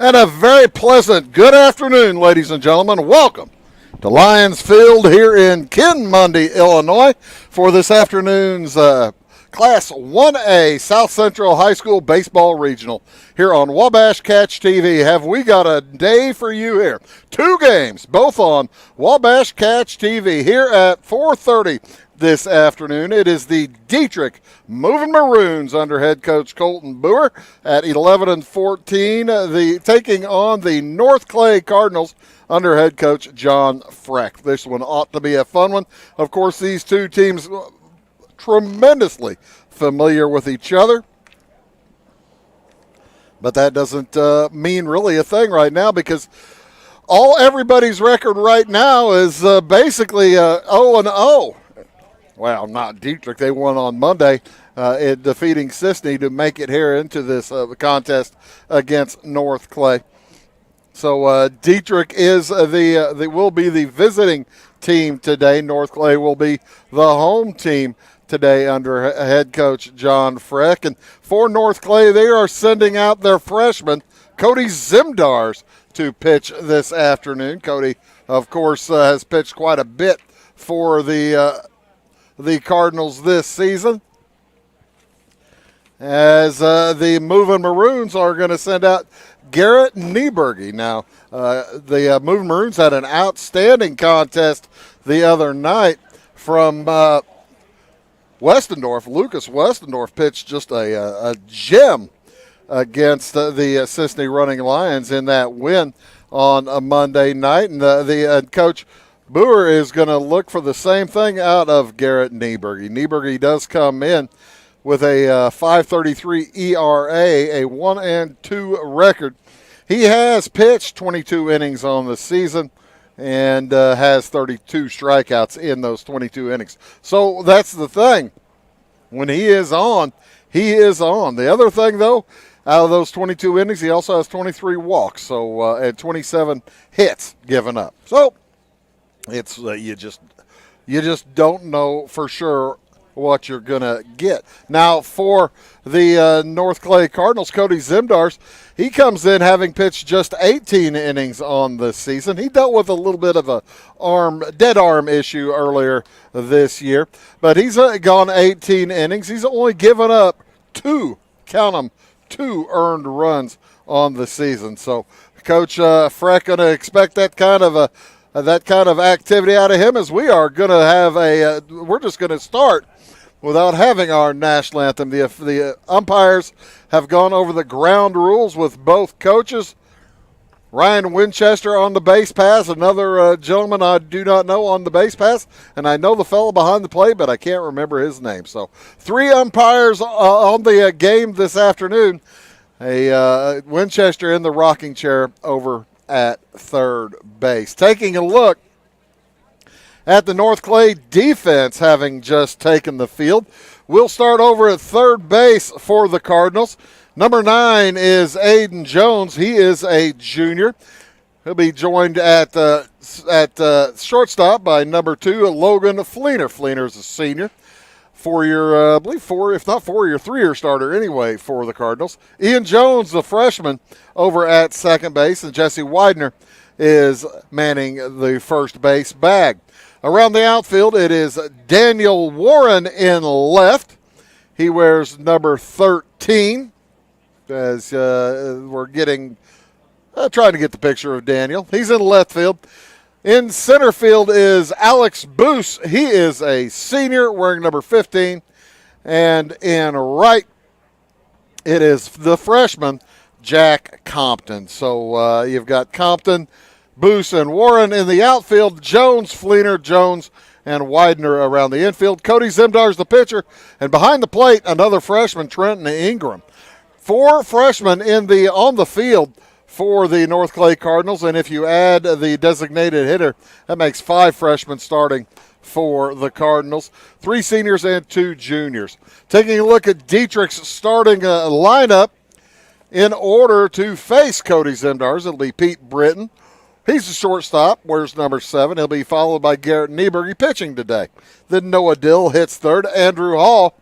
And a very pleasant good afternoon, ladies and gentlemen. Welcome to Lions Field here in Kinmundy, Illinois, for this afternoon's Class 1A South Central High School Baseball Regional here on Wabash Catch TV. Have we got a day for you here? Two games, both on Wabash Catch TV here at 4:30 this afternoon. It is the Dieterich Moving Maroons under head coach Colton Boer at 11 and 14, taking on the North Clay Cardinals under head coach John Freck. This one ought to be a fun one. Of course, these two teams tremendously familiar with each other, but that doesn't mean really a thing right now, because everybody's record right now is basically 0-0. Well, not Dieterich. They won on Monday in defeating Sisney to make it here into this contest against North Clay. So Dieterich is will be the visiting team today. North Clay will be the home team today under head coach John Freck. And for North Clay, they are sending out their freshman, Cody Zimdars, to pitch this afternoon. Cody, of course, has pitched quite a bit for the Cardinals this season, as the Moving Maroons are going to send out Garrett Nieberge. Now, the Moving Maroons had an outstanding contest the other night from Westendorf. Lucas Westendorf pitched just a gem against the Sisney Running Lions in that win on a Monday night, and the coach Boer is going to look for the same thing out of Garrett Nieberge. Nieberge does come in with a 5.33 ERA, a 1-2 record. He has pitched 22 innings on the season and has 32 strikeouts in those 22 innings. So that's the thing. When he is on, he is on. The other thing, though, out of those 22 innings, he also has 23 walks, and 27 hits given up. So it's you just don't know for sure what you're going to get. Now, for the North Clay Cardinals, Cody Zimdars, he comes in having pitched just 18 innings on the season. He dealt with a little bit of a dead arm issue earlier this year, but he's gone 18 innings. He's only given up two earned runs on the season. So Coach Freck going to expect that kind of activity out of him, as we are going to have we're just going to start without having our national anthem. The umpires have gone over the ground rules with both coaches. Ryan Winchester on the base pass, another gentleman I do not know on the base pass, and I know the fellow behind the plate, but I can't remember his name. So 3 umpires on the game this afternoon. Winchester in the rocking chair over at third base. Taking a look at the North Clay defense having just taken the field, we'll start over at third base for the Cardinals. Number 9 is Aiden Jones. He is a junior. He'll be joined at shortstop by number 2, Logan Fleener. Fleener is a senior. 4-year, I believe 3-year starter anyway for the Cardinals. Ian Jones, the freshman, over at second base, and Jesse Widener is manning the first base bag. Around the outfield, it is Daniel Warren in left. He wears number 13, as we're trying to get the picture of Daniel. He's in left field. In center field is Alex Boos. He is a senior wearing number 15. And in right, it is the freshman, Jack Compton. So you've got Compton, Boos, and Warren in the outfield. Jones, Fleener, Jones, and Widener around the infield. Cody Zimdars, the pitcher. And behind the plate, another freshman, Trenton Ingram. 4 freshmen on the field for the North Clay Cardinals, and if you add the designated hitter, that makes 5 freshmen starting for the Cardinals. 3 seniors and 2 juniors. Taking a look at Dieterich's starting lineup in order to face Cody Zimdars, it'll be Pete Britton. He's the shortstop, wears number 7. He'll be followed by Garrett Nieberge pitching today. Then Noah Dill hits third. Andrew Hall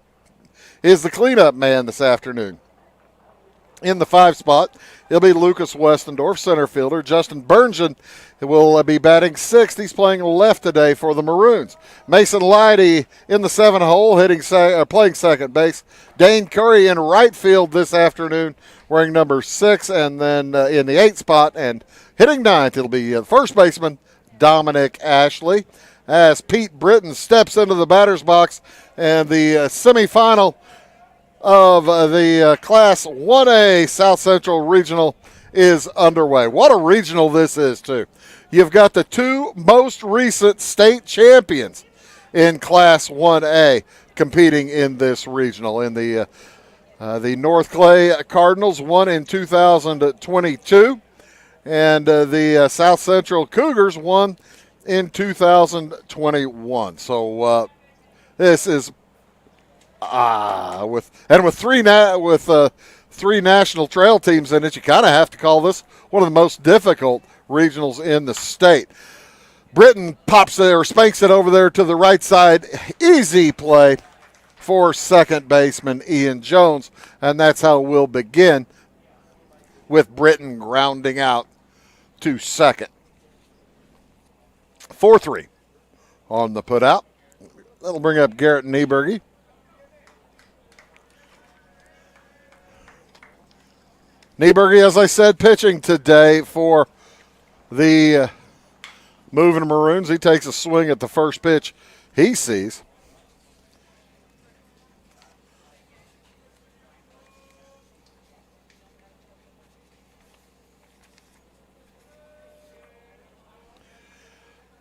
is the cleanup man this afternoon. In the 5 spot, it'll be Lucas Westendorf, center fielder. Justin Berngen will be batting 6th. He's playing left today for the Maroons. Mason Leidy in the 7 hole, playing second base. Dane Curry in right field this afternoon, wearing number 6. And then in the 8 spot and hitting 9th, it'll be first baseman Dominic Ashley, as Pete Britton steps into the batter's box, and the semifinal of the Class 1A South Central Regional is underway. What a regional this is, too. You've got the 2 most recent state champions in Class 1A competing in this regional. In the North Clay Cardinals won in 2022, and the South Central Cougars won in 2021. So this is with 3 national trail teams in it, you kind of have to call this one of the most difficult regionals in the state. Britton pops there, or spanks it over there to the right side. Easy play for second baseman Ian Jones, and that's how we'll begin, with Britton grounding out to second. 4-3 on the putout. That'll bring up Garrett Nieberge. Nieberge, as I said, pitching today for the moving Maroons. He takes a swing at the first pitch he sees.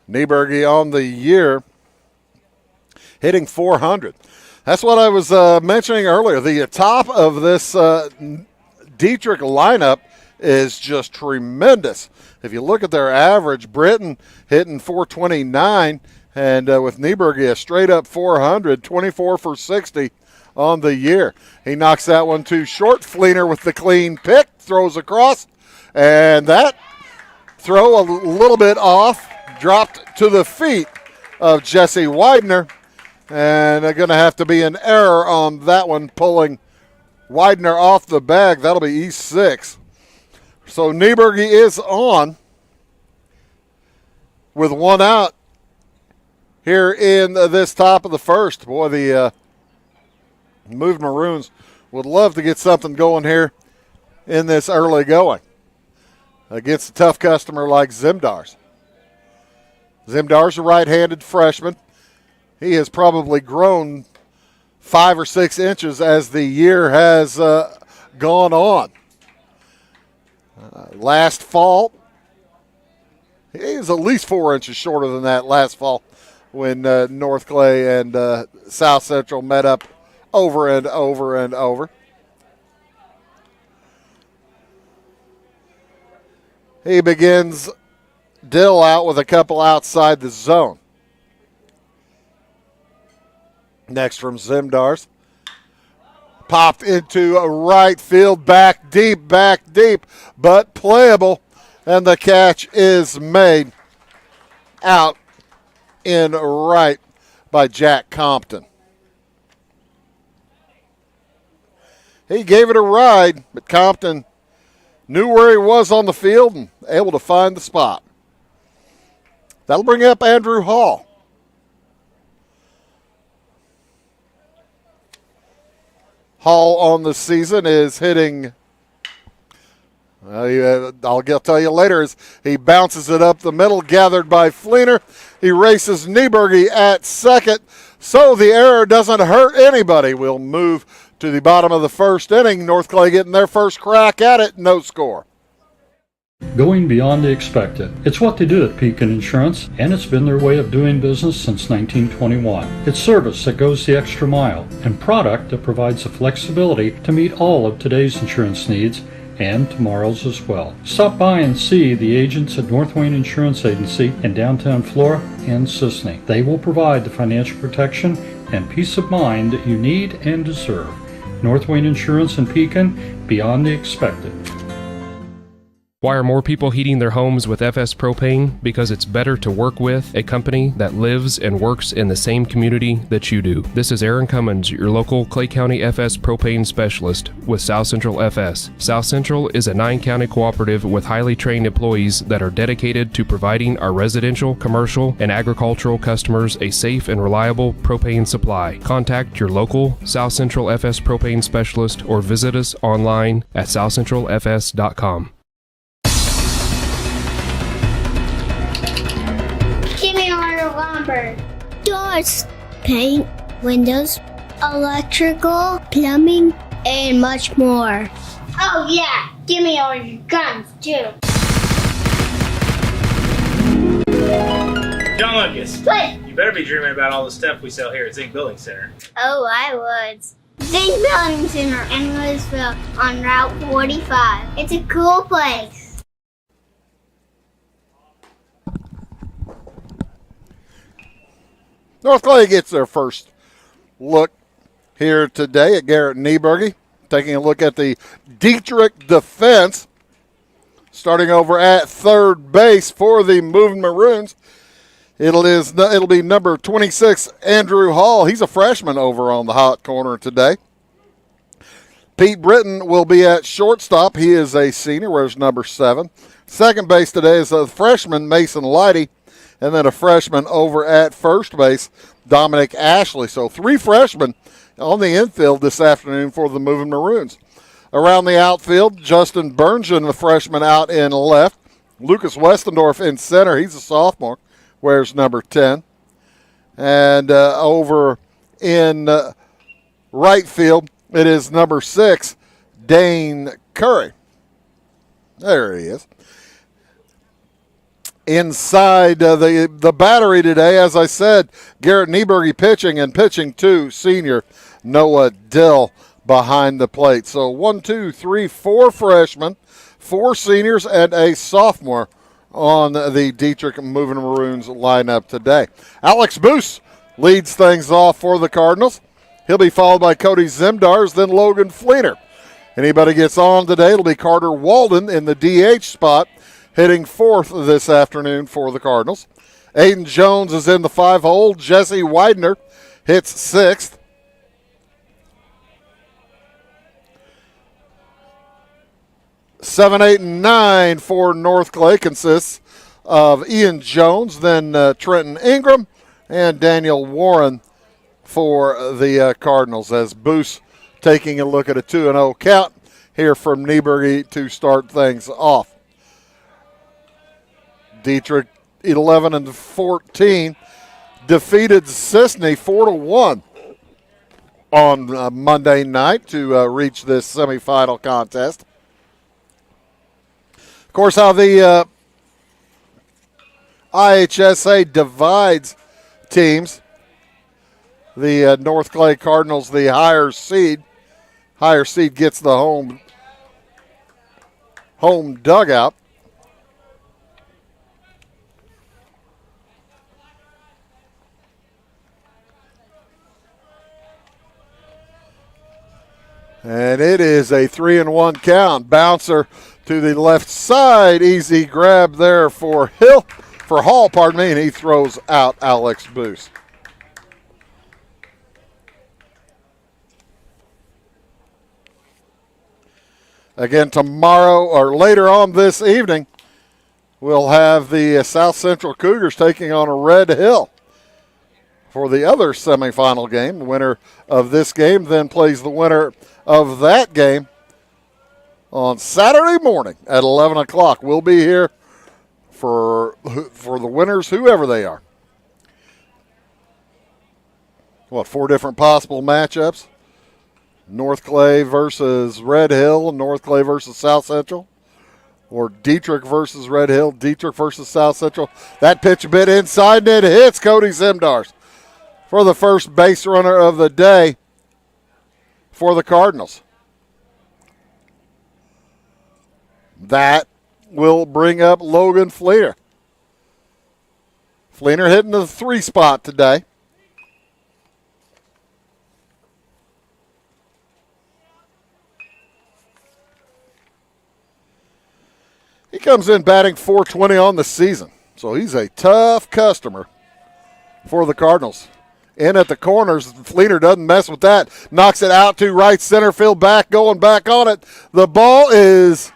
Nieberge on the year hitting .400. That's what I was mentioning earlier. The top of this Dieterich lineup is just tremendous. If you look at their average, Britton hitting .429, and with Nieberge a straight up .400, 24 for 60 on the year. He knocks that one too short. Fleener with the clean pick, throws across, and that throw a little bit off, dropped to the feet of Jesse Widener, and going to have to be an error on that one, pulling Widener off the bag. That'll be E6. So Nieberge is on with 1 out here in this top of the first. Boy, the moved Maroons would love to get something going here in this early going against a tough customer like Zimdars. Zimdar's a right-handed freshman. He has probably grown 5 or 6 inches as the year has gone on. Last fall, he was at least 4 inches shorter than that last fall when North Clay and South Central met up over and over and over. He begins Dill out with a couple outside the zone. Next from Zimdars. Popped into a right field, back deep, but playable. And the catch is made out in right by Jack Compton. He gave it a ride, but Compton knew where he was on the field and able to find the spot. That'll bring up Andrew Hall. Hall on the season is hitting, I'll tell you later, as he bounces it up the middle, gathered by Fleener. He races Nieberge at second, so the error doesn't hurt anybody. We'll move to the bottom of the first inning. North Clay getting their first crack at it, no score. Going beyond the expected. It's what they do at Pekin Insurance, and it's been their way of doing business since 1921. It's service that goes the extra mile, and product that provides the flexibility to meet all of today's insurance needs and tomorrow's as well. Stop by and see the agents at North Wayne Insurance Agency in downtown Flora and Sisney. They will provide the financial protection and peace of mind that you need and deserve. North Wayne Insurance in Pekin, beyond the expected. Why are more people heating their homes with FS Propane? Because it's better to work with a company that lives and works in the same community that you do. This is Aaron Cummins, your local Clay County FS Propane specialist with South Central FS. South Central is a 9-county cooperative with highly trained employees that are dedicated to providing our residential, commercial, and agricultural customers a safe and reliable propane supply. Contact your local South Central FS Propane specialist or visit us online at southcentralfs.com. Give me order lumber. Doors, paint, windows, electrical, plumbing, and much more. Oh yeah, give me all your guns too. John Lucas. What? You better be dreaming about all the stuff we sell here at Zink Building Center. Oh, I would. Zink Building Center in Louisville on Route 45. It's a cool place. North Clay gets their first look here today at Garrett Nieberge. Taking a look at the Dieterich defense. Starting over at third base for the Moving Maroons. It'll be number 26, Andrew Hall. He's a freshman over on the hot corner today. Pete Britton will be at shortstop. He is a senior, wears number 7. Second base today is a freshman, Mason Leidy. And then a freshman over at first base, Dominic Ashley. So 3 freshmen on the infield this afternoon for the Moving Maroons. Around the outfield, Justin Berngen, the freshman out in left. Lucas Westendorf in center. He's a sophomore, wears number 10. And over in right field, it is number 6, Dane Curry. There he is. Inside the battery today, as I said, Garrett Nieberge pitching to senior Noah Dill behind the plate. So 1, 2, 3, 4 freshmen, 4 seniors, and a sophomore on the Dieterich Moving Maroons lineup today. Alex Boos leads things off for the Cardinals. He'll be followed by Cody Zimdars, then Logan Fleener. Anybody gets on today, it'll be Carter Walden in the DH spot, hitting 4th this afternoon for the Cardinals. Aiden Jones is in the 5-hole. Jesse Widener hits 6th. Seven, 8, and 9 for North Clay consists of Ian Jones, then Trenton Ingram, and Daniel Warren for the Cardinals, as Boos taking a look at a 2-0 count here from Nieberge to start things off. Dieterich 11-14 defeated Sisney 4-1 on Monday night to reach this semifinal contest. Of course, how the IHSA divides teams. The North Clay Cardinals, the higher seed. Higher seed gets the home dugout. And it is a 3-1 count. Bouncer to the left side. Easy grab there for Hall, and he throws out Alex Boos. Again, tomorrow or later on this evening, we'll have the South Central Cougars taking on Red Hill for the other semifinal game. The winner of this game then plays the winner of that game on Saturday morning at 11 o'clock. We'll be here for the winners, whoever they are. 4 different possible matchups? North Clay versus Red Hill, North Clay versus South Central, or Dieterich versus Red Hill, Dieterich versus South Central. That pitch a bit inside, and it hits Cody Zimdars for the first base runner of the day for the Cardinals. That will bring up Logan Fleener. Fleener hitting the 3 spot today. He comes in batting .420 on the season, so he's a tough customer for the Cardinals. In at the corners, Fleener doesn't mess with that. Knocks it out to right center field, going back on it. The ball is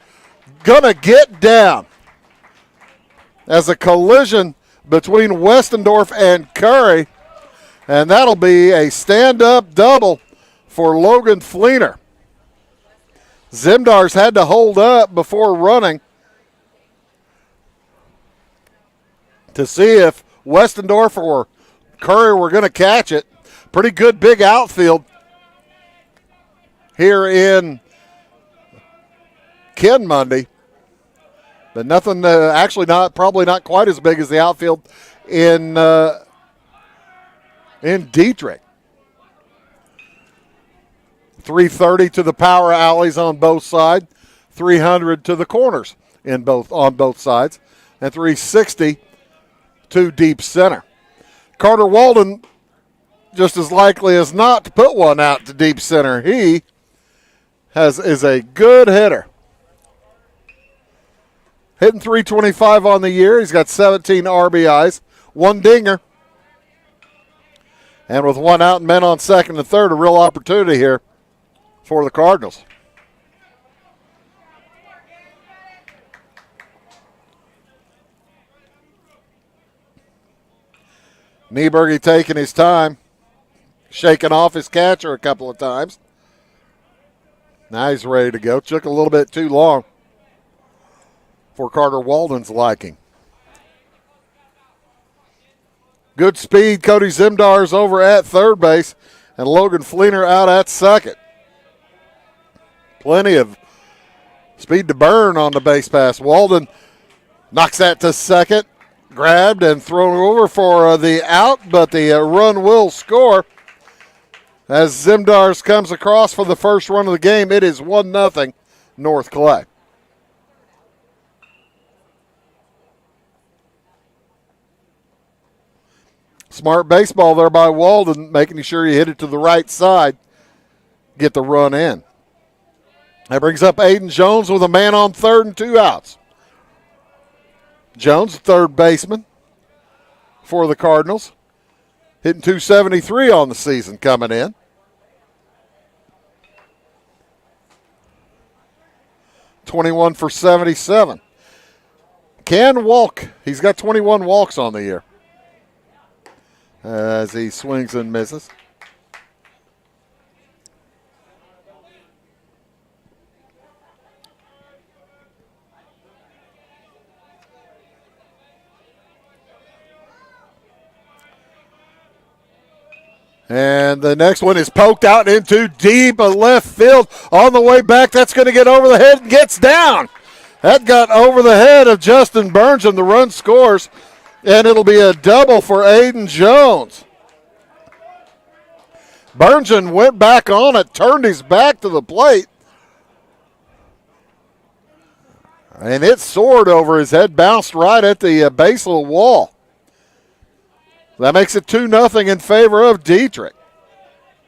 going to get down as a collision between Westendorf and Curry, and that'll be a stand-up double for Logan Fleener. Zimdars had to hold up before running to see if Westendorf or Curry were going to catch it. Pretty good big outfield here in Ken Mundy. But nothing, probably not quite as big as the outfield in Dieterich. 330 to the power alleys on both sides, 300 to the corners on both sides, and 360 to deep center. Carter Walden, just as likely as not to put one out to deep center. He is a good hitter. Hitting .325 on the year. He's got 17 RBIs, 1 dinger. And with 1 out and men on second and third, a real opportunity here for the Cardinals. Nieberge taking his time, shaking off his catcher a couple of times. Now he's ready to go. Took a little bit too long for Carter Walden's liking. Good speed. Cody Zimdars over at third base, and Logan Fleener out at second. Plenty of speed to burn on the base pass. Walden knocks that to second. Grabbed and thrown over for the out, but the run will score. As Zimdars comes across for the first run of the game, it is 1-0 North Clay. Smart baseball there by Walden, making sure you hit it to the right side, get the run in. That brings up Aiden Jones with a man on third and 2 outs. Jones, third baseman for the Cardinals, hitting .273 on the season coming in. .21 for 77. Can walk. He's got 21 walks on the year as he swings and misses. And the next one is poked out into deep left field on the way back. That's going to get over the head and gets down. That got over the head of Justin Burns, and the run scores, and it'll be a double for Aiden Jones. Burnson went back on it, turned his back to the plate, and it soared over his head, bounced right at the base of the wall. That makes it 2-0 in favor of Dieterich,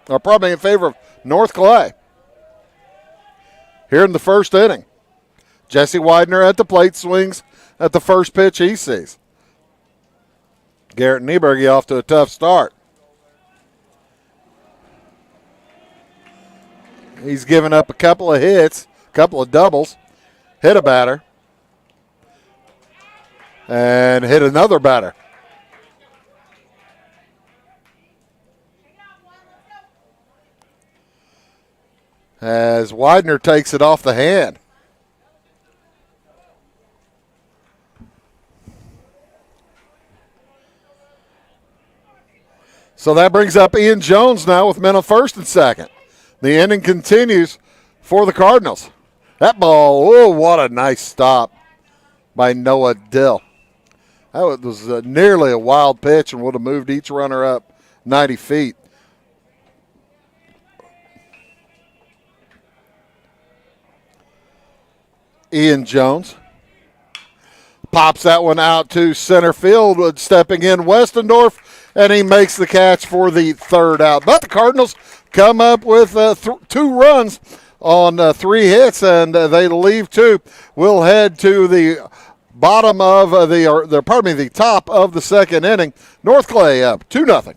or probably in favor of North Clay. Here in the first inning, Jesse Widener at the plate, swings at the first pitch he sees. Garrett Nieberge off to a tough start. He's given up a couple of hits, a couple of doubles, hit a batter, and hit another batter. As Widener takes it off the hand. So that brings up Ian Jones now with men on first and second. The inning continues for the Cardinals. That ball, oh, what a nice stop by Noah Dill. That was nearly a wild pitch and would have moved each runner up 90 feet. Ian Jones pops that one out to center field, stepping in Westendorf, and he makes the catch for the third out. But the Cardinals come up with 2 runs on 3 hits, and they leave 2. We'll head to the bottom of the top of the second inning. North Clay up 2-0.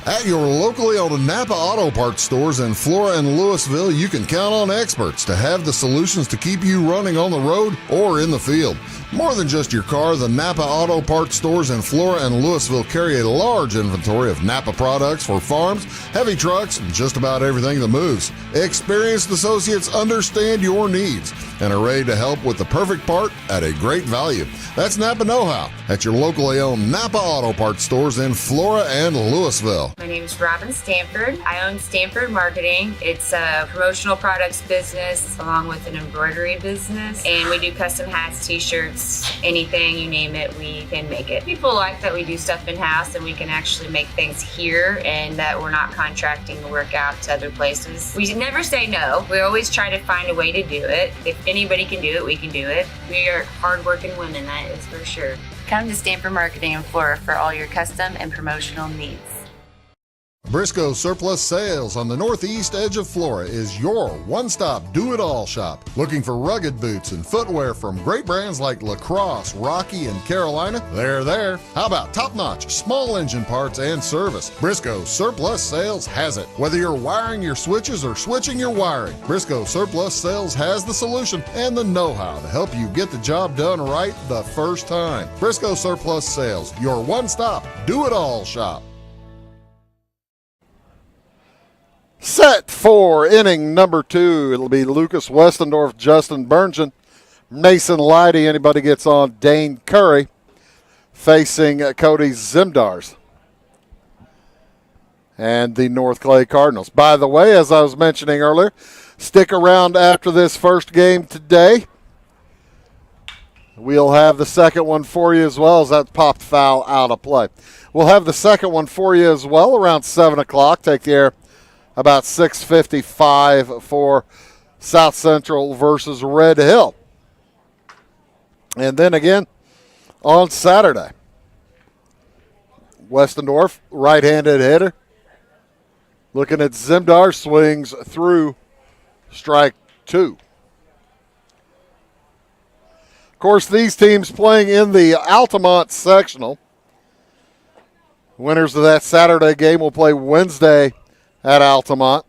At your locally owned Napa Auto Parts stores in Flora and Louisville, you can count on experts to have the solutions to keep you running on the road or in the field. More than just your car, the Napa Auto Parts stores in Flora and Louisville carry a large inventory of Napa products for farms, heavy trucks, and just about everything that moves. Experienced associates understand your needs and are ready to help with the perfect part at a great value. That's Napa Know-How at your locally owned Napa Auto Parts stores in Flora and Louisville. My name is Robin Stanford. I own Stanford Marketing. It's a promotional products business along with an embroidery business, and we do custom hats, t-shirts, anything, you name it, we can make it. People like that we do stuff in-house and we can actually make things here and that we're not contracting to work out to other places. We never say no. We always try to find a way to do it. If anybody can do it, we can do it. We are hardworking women, that is for sure. Come to Stanford Marketing in Flora for all your custom and promotional needs. Briscoe Surplus Sales on the northeast edge of Flora is your one-stop do-it-all shop. Looking for rugged boots and footwear from great brands like Lacrosse, Rocky, and Carolina? They're there. How about top-notch small engine parts and service? Briscoe Surplus Sales has it. Whether you're wiring your switches or switching your wiring, Briscoe Surplus Sales has the solution and the know-how to help you get the job done right the first time. Briscoe Surplus Sales, your one-stop do-it-all shop. Set for inning number 2. It'll be Lucas Westendorf, Justin Berngen, Mason Leidy. Anybody gets on Dane Curry facing Cody Zimdars and the North Clay Cardinals. By the way, as I was mentioning earlier, stick around after this first game today. We'll have the second one for you as well, as that popped foul out of play. We'll have the second one for you as well around 7 o'clock. Take the air about 6:55 for South Central versus Red Hill. And then again on Saturday, Westendorf, right-handed hitter, looking at Zimdar, swings through strike 2. Of course, these teams playing in the Altamont sectional. Winners of that Saturday game will play Wednesday at Altamont,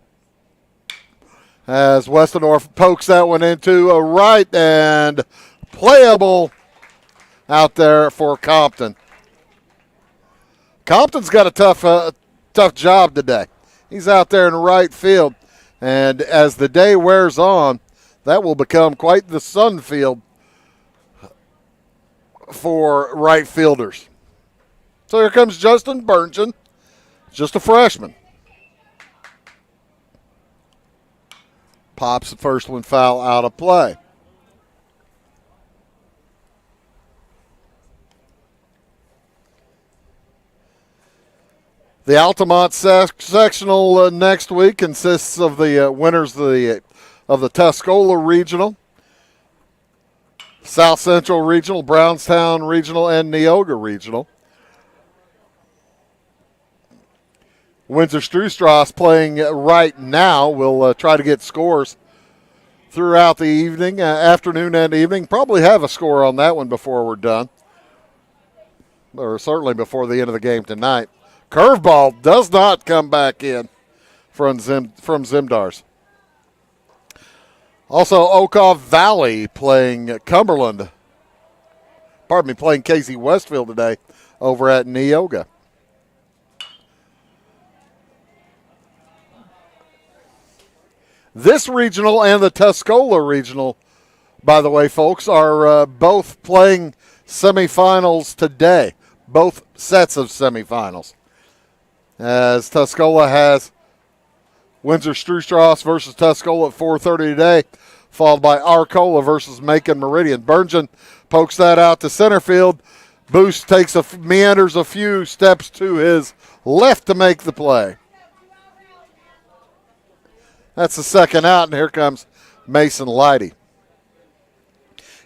as Westendorf pokes that one into a right and playable out there for Compton. Compton's got a tough job today. He's out there in right field, and as the day wears on, that will become quite the sun field for right fielders. So here comes Justin Berngen, just a freshman. Pops the first one foul out of play. The Altamont sectional next week consists of the winners of the Tuscola Regional, South Central Regional, Brownstown Regional, and Neoga Regional. Windsor-Streustrasse playing right now. We'll try to get scores throughout the evening, afternoon and evening. Probably have a score on that one before we're done, or certainly before the end of the game tonight. Curveball does not come back in from Zimdars. Also, Okaw Valley playing Cumberland. Pardon me, playing Casey Westfield today over at Neoga. This regional and the Tuscola regional, by the way, folks, are both playing semifinals today. Both sets of semifinals. As Tuscola has Windsor-Streustrasse versus Tuscola at 4:30 today, followed by Arcola versus Macon Meridian. Berngen pokes that out to center field. Boost meanders a few steps to his left to make the play. That's the second out, and here comes Mason Leidy.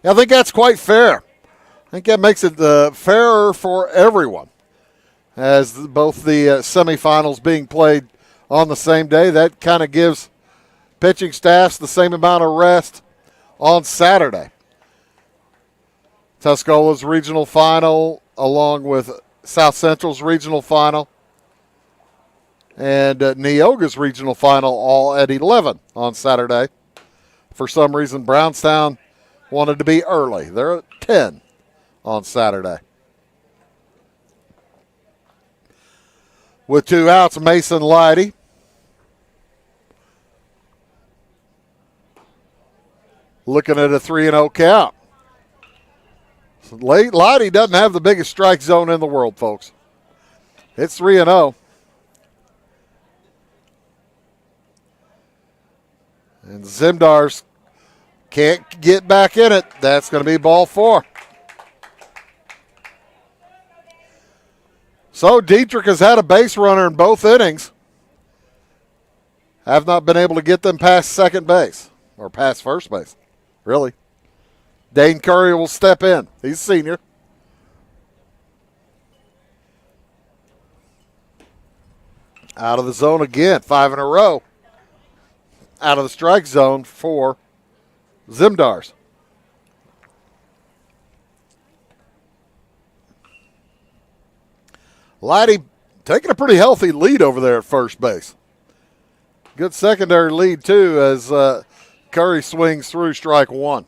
I think that's quite fair. I think that makes it fairer for everyone. As both the semifinals being played on the same day, that kind of gives pitching staffs the same amount of rest on Saturday. Tuscola's regional final, along with South Central's regional final, and Neoga's regional final, all at 11 on Saturday. For some reason, Brownstown wanted to be early. They're at 10 on Saturday. With 2 outs, Mason Leidy. Looking at a 3-0 count. Leidy doesn't have the biggest strike zone in the world, folks. It's 3-0. And Zimdars can't get back in it. That's going to be ball 4. So Dieterich has had a base runner in both innings. Have not been able to get them past second base, or past first base, really. Dane Curry will step in. He's a senior. Out of the zone again, 5 in a row. Out of the strike zone for Zimdars. Leidy taking a pretty healthy lead over there at first base. Good secondary lead, too, as Curry swings through strike 1.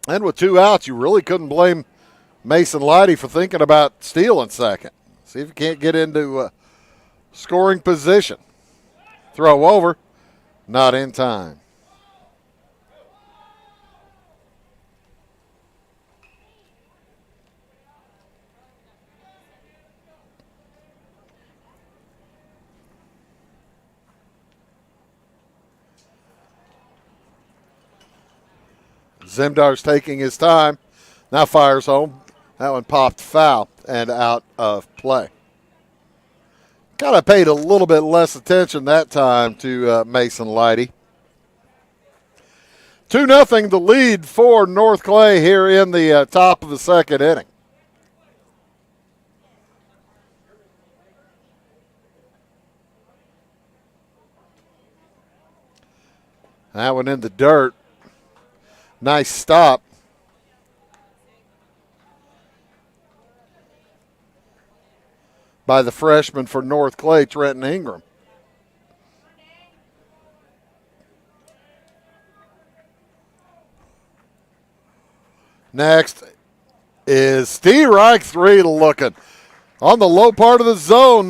And with 2 outs, you really couldn't blame Mason Leidy for thinking about stealing second. See if you can't get into scoring position. Throw over, not in time. Zimdar's taking his time. Now fires home. That one popped foul and out of play. Kind of paid a little bit less attention that time to Mason Leidy. 2-0 the lead for North Clay here in the top of the second inning. That one in the dirt. Nice stop. By the freshman for North Clay, Trenton Ingram. Next is Steve Reich, 3 looking. On the low part of the zone,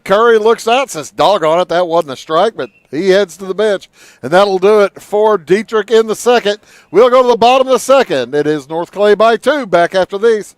Curry looks out, says, doggone it, that wasn't a strike, but he heads to the bench. And that'll do it for Dieterich in the second. We'll go to the bottom of the second. It is North Clay by 2, back after these.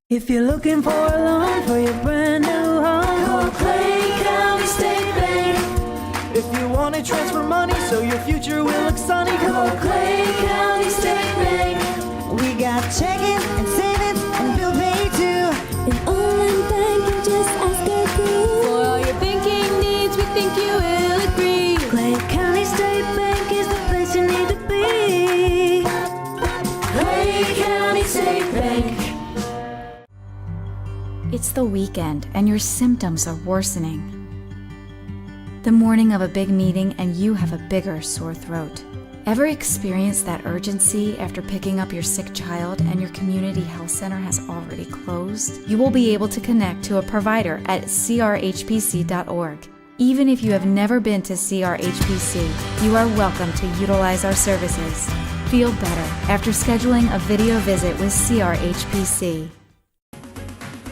If you're looking for a loan for your brand new home, call Clay County State Bank. If you want to transfer money so your future will look sunny, call Clay County State Bank. We got checking and savings and bill pay too. An online bank, just ask our crew. For all your banking needs, we think you will agree. Clay County State Bank is the place you need to be. Clay County State Bank. It's the weekend and your symptoms are worsening. The morning of a big meeting and you have a bigger sore throat. Ever experienced that urgency after picking up your sick child and your community health center has already closed? You will be able to connect to a provider at crhpc.org. Even if you have never been to CRHPC, you are welcome to utilize our services. Feel better after scheduling a video visit with CRHPC.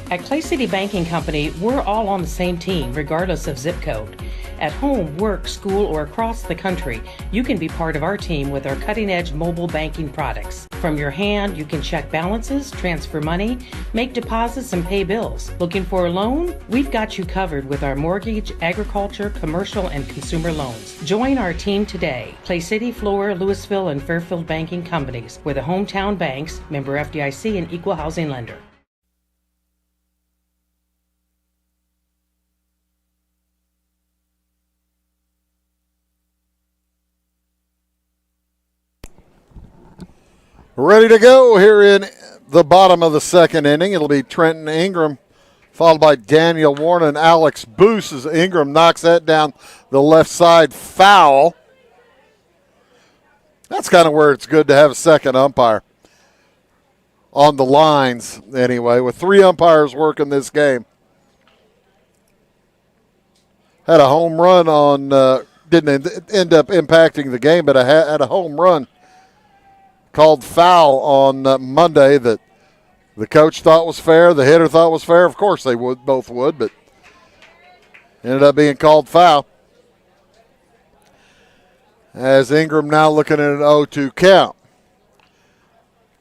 At Clay City Banking Company, we're all on the same team, regardless of zip code. At home, work, school, or across the country, you can be part of our team with our cutting-edge mobile banking products. From your hand, you can check balances, transfer money, make deposits, and pay bills. Looking for a loan? We've got you covered with our mortgage, agriculture, commercial, and consumer loans. Join our team today. Clay City, Flora, Louisville, and Fairfield Banking Companies. We're the hometown banks, member FDIC, and equal housing lender. Ready to go here in the bottom of the second inning. It'll be Trenton Ingram followed by Daniel Warren and Alex Boos as Ingram knocks that down the left side, foul. That's kind of where it's good to have a second umpire on the lines anyway, with 3 umpires working this game. Had a home run on, didn't end up impacting the game, but I had a home run called foul on Monday that the coach thought was fair, the hitter thought was fair. Of course they both would, but ended up being called foul. As Ingram now looking at an 0-2 count.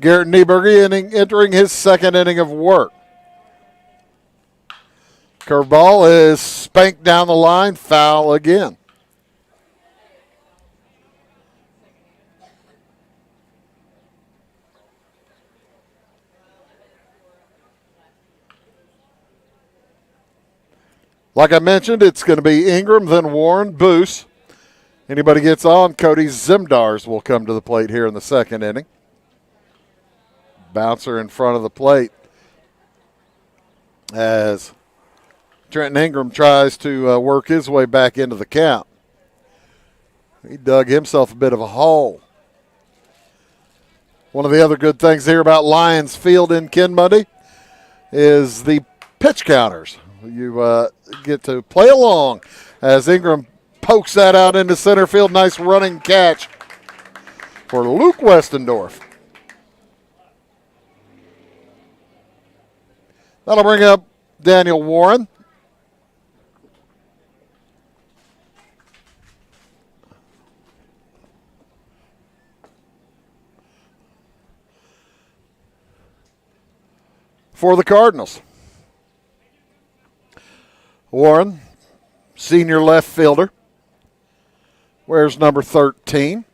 Garrett Nieberger entering his second inning of work. Curveball is spanked down the line, foul again. Like I mentioned, it's going to be Ingram, then Warren, Boos. Anybody gets on, Cody Zimdars will come to the plate here in the second inning. Bouncer in front of the plate as Trenton Ingram tries to work his way back into the count. He dug himself a bit of a hole. One of the other good things here about Lions Field in Kinmundy is the pitch counters. You get to play along as Ingram pokes that out into center field. Nice running catch for Luke Westendorf. That'll bring up Daniel Warren. For the Cardinals. Warren, senior left fielder, wears number 13.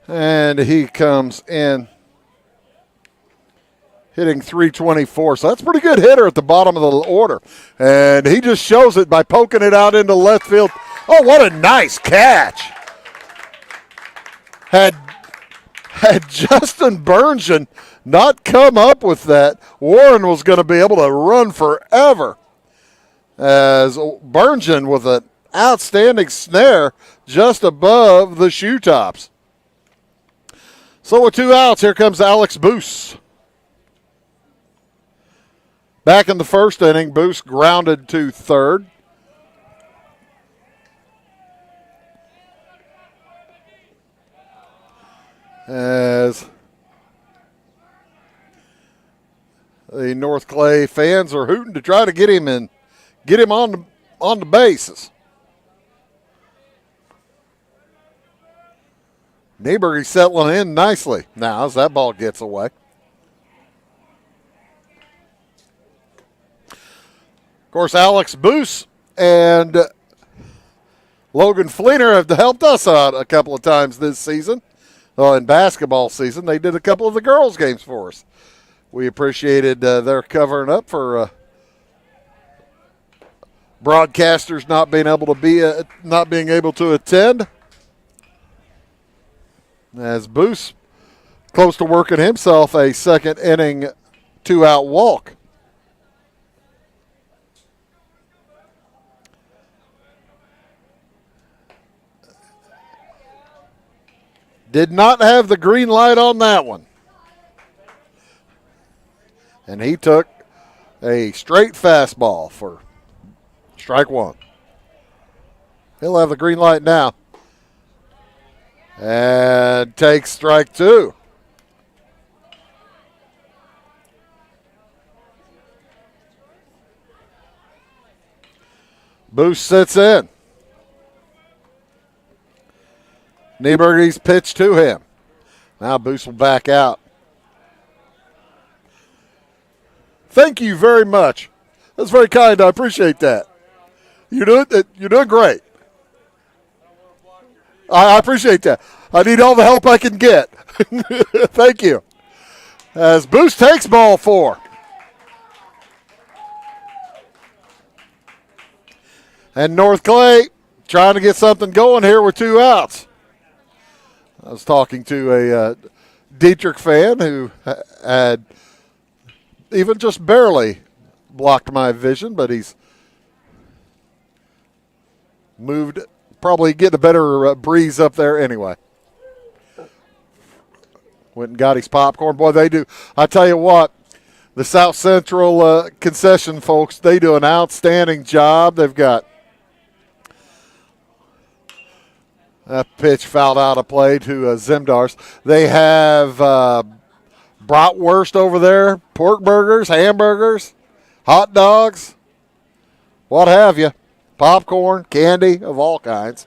And he comes in hitting .324. So that's a pretty good hitter at the bottom of the order. And he just shows it by poking it out into left field. Oh, what a nice catch. Had Justin Burngeon not come up with that, Warren was going to be able to run forever. As Burngeon with an outstanding snare just above the shoe tops. So with 2 outs, here comes Alex Boos. Back in the first inning, Boos grounded to third. As the North Clay fans are hooting to try to get him on the bases. Nieberger settling in nicely now as that ball gets away. Of course, Alex Boos and Logan Fleener have helped us out a couple of times this season. Well, in basketball season, they did a couple of the girls' games for us. We appreciated their covering up for broadcasters not being able to attend. As Boos close to working himself a second inning 2-out walk. Did not have the green light on that one. And he took a straight fastball for strike one. He'll have the green light now. And takes strike 2. Boos sits in. Nieberger's pitch to him. Now Boos will back out. Thank you very much. That's very kind. I appreciate that. You're doing great. I appreciate that. I need all the help I can get. Thank you. As Boos takes ball 4. And North Clay trying to get something going here with 2 outs. I was talking to a Dieterich fan who had even just barely blocked my vision, but he's moved, probably getting a better breeze up there anyway. Went and got his popcorn. Boy, they do. I tell you what, the South Central concession folks, they do an outstanding job. They've got that pitch fouled out of play to Zimdars. They have bratwurst over there, pork burgers, hamburgers, hot dogs, what have you, popcorn, candy of all kinds,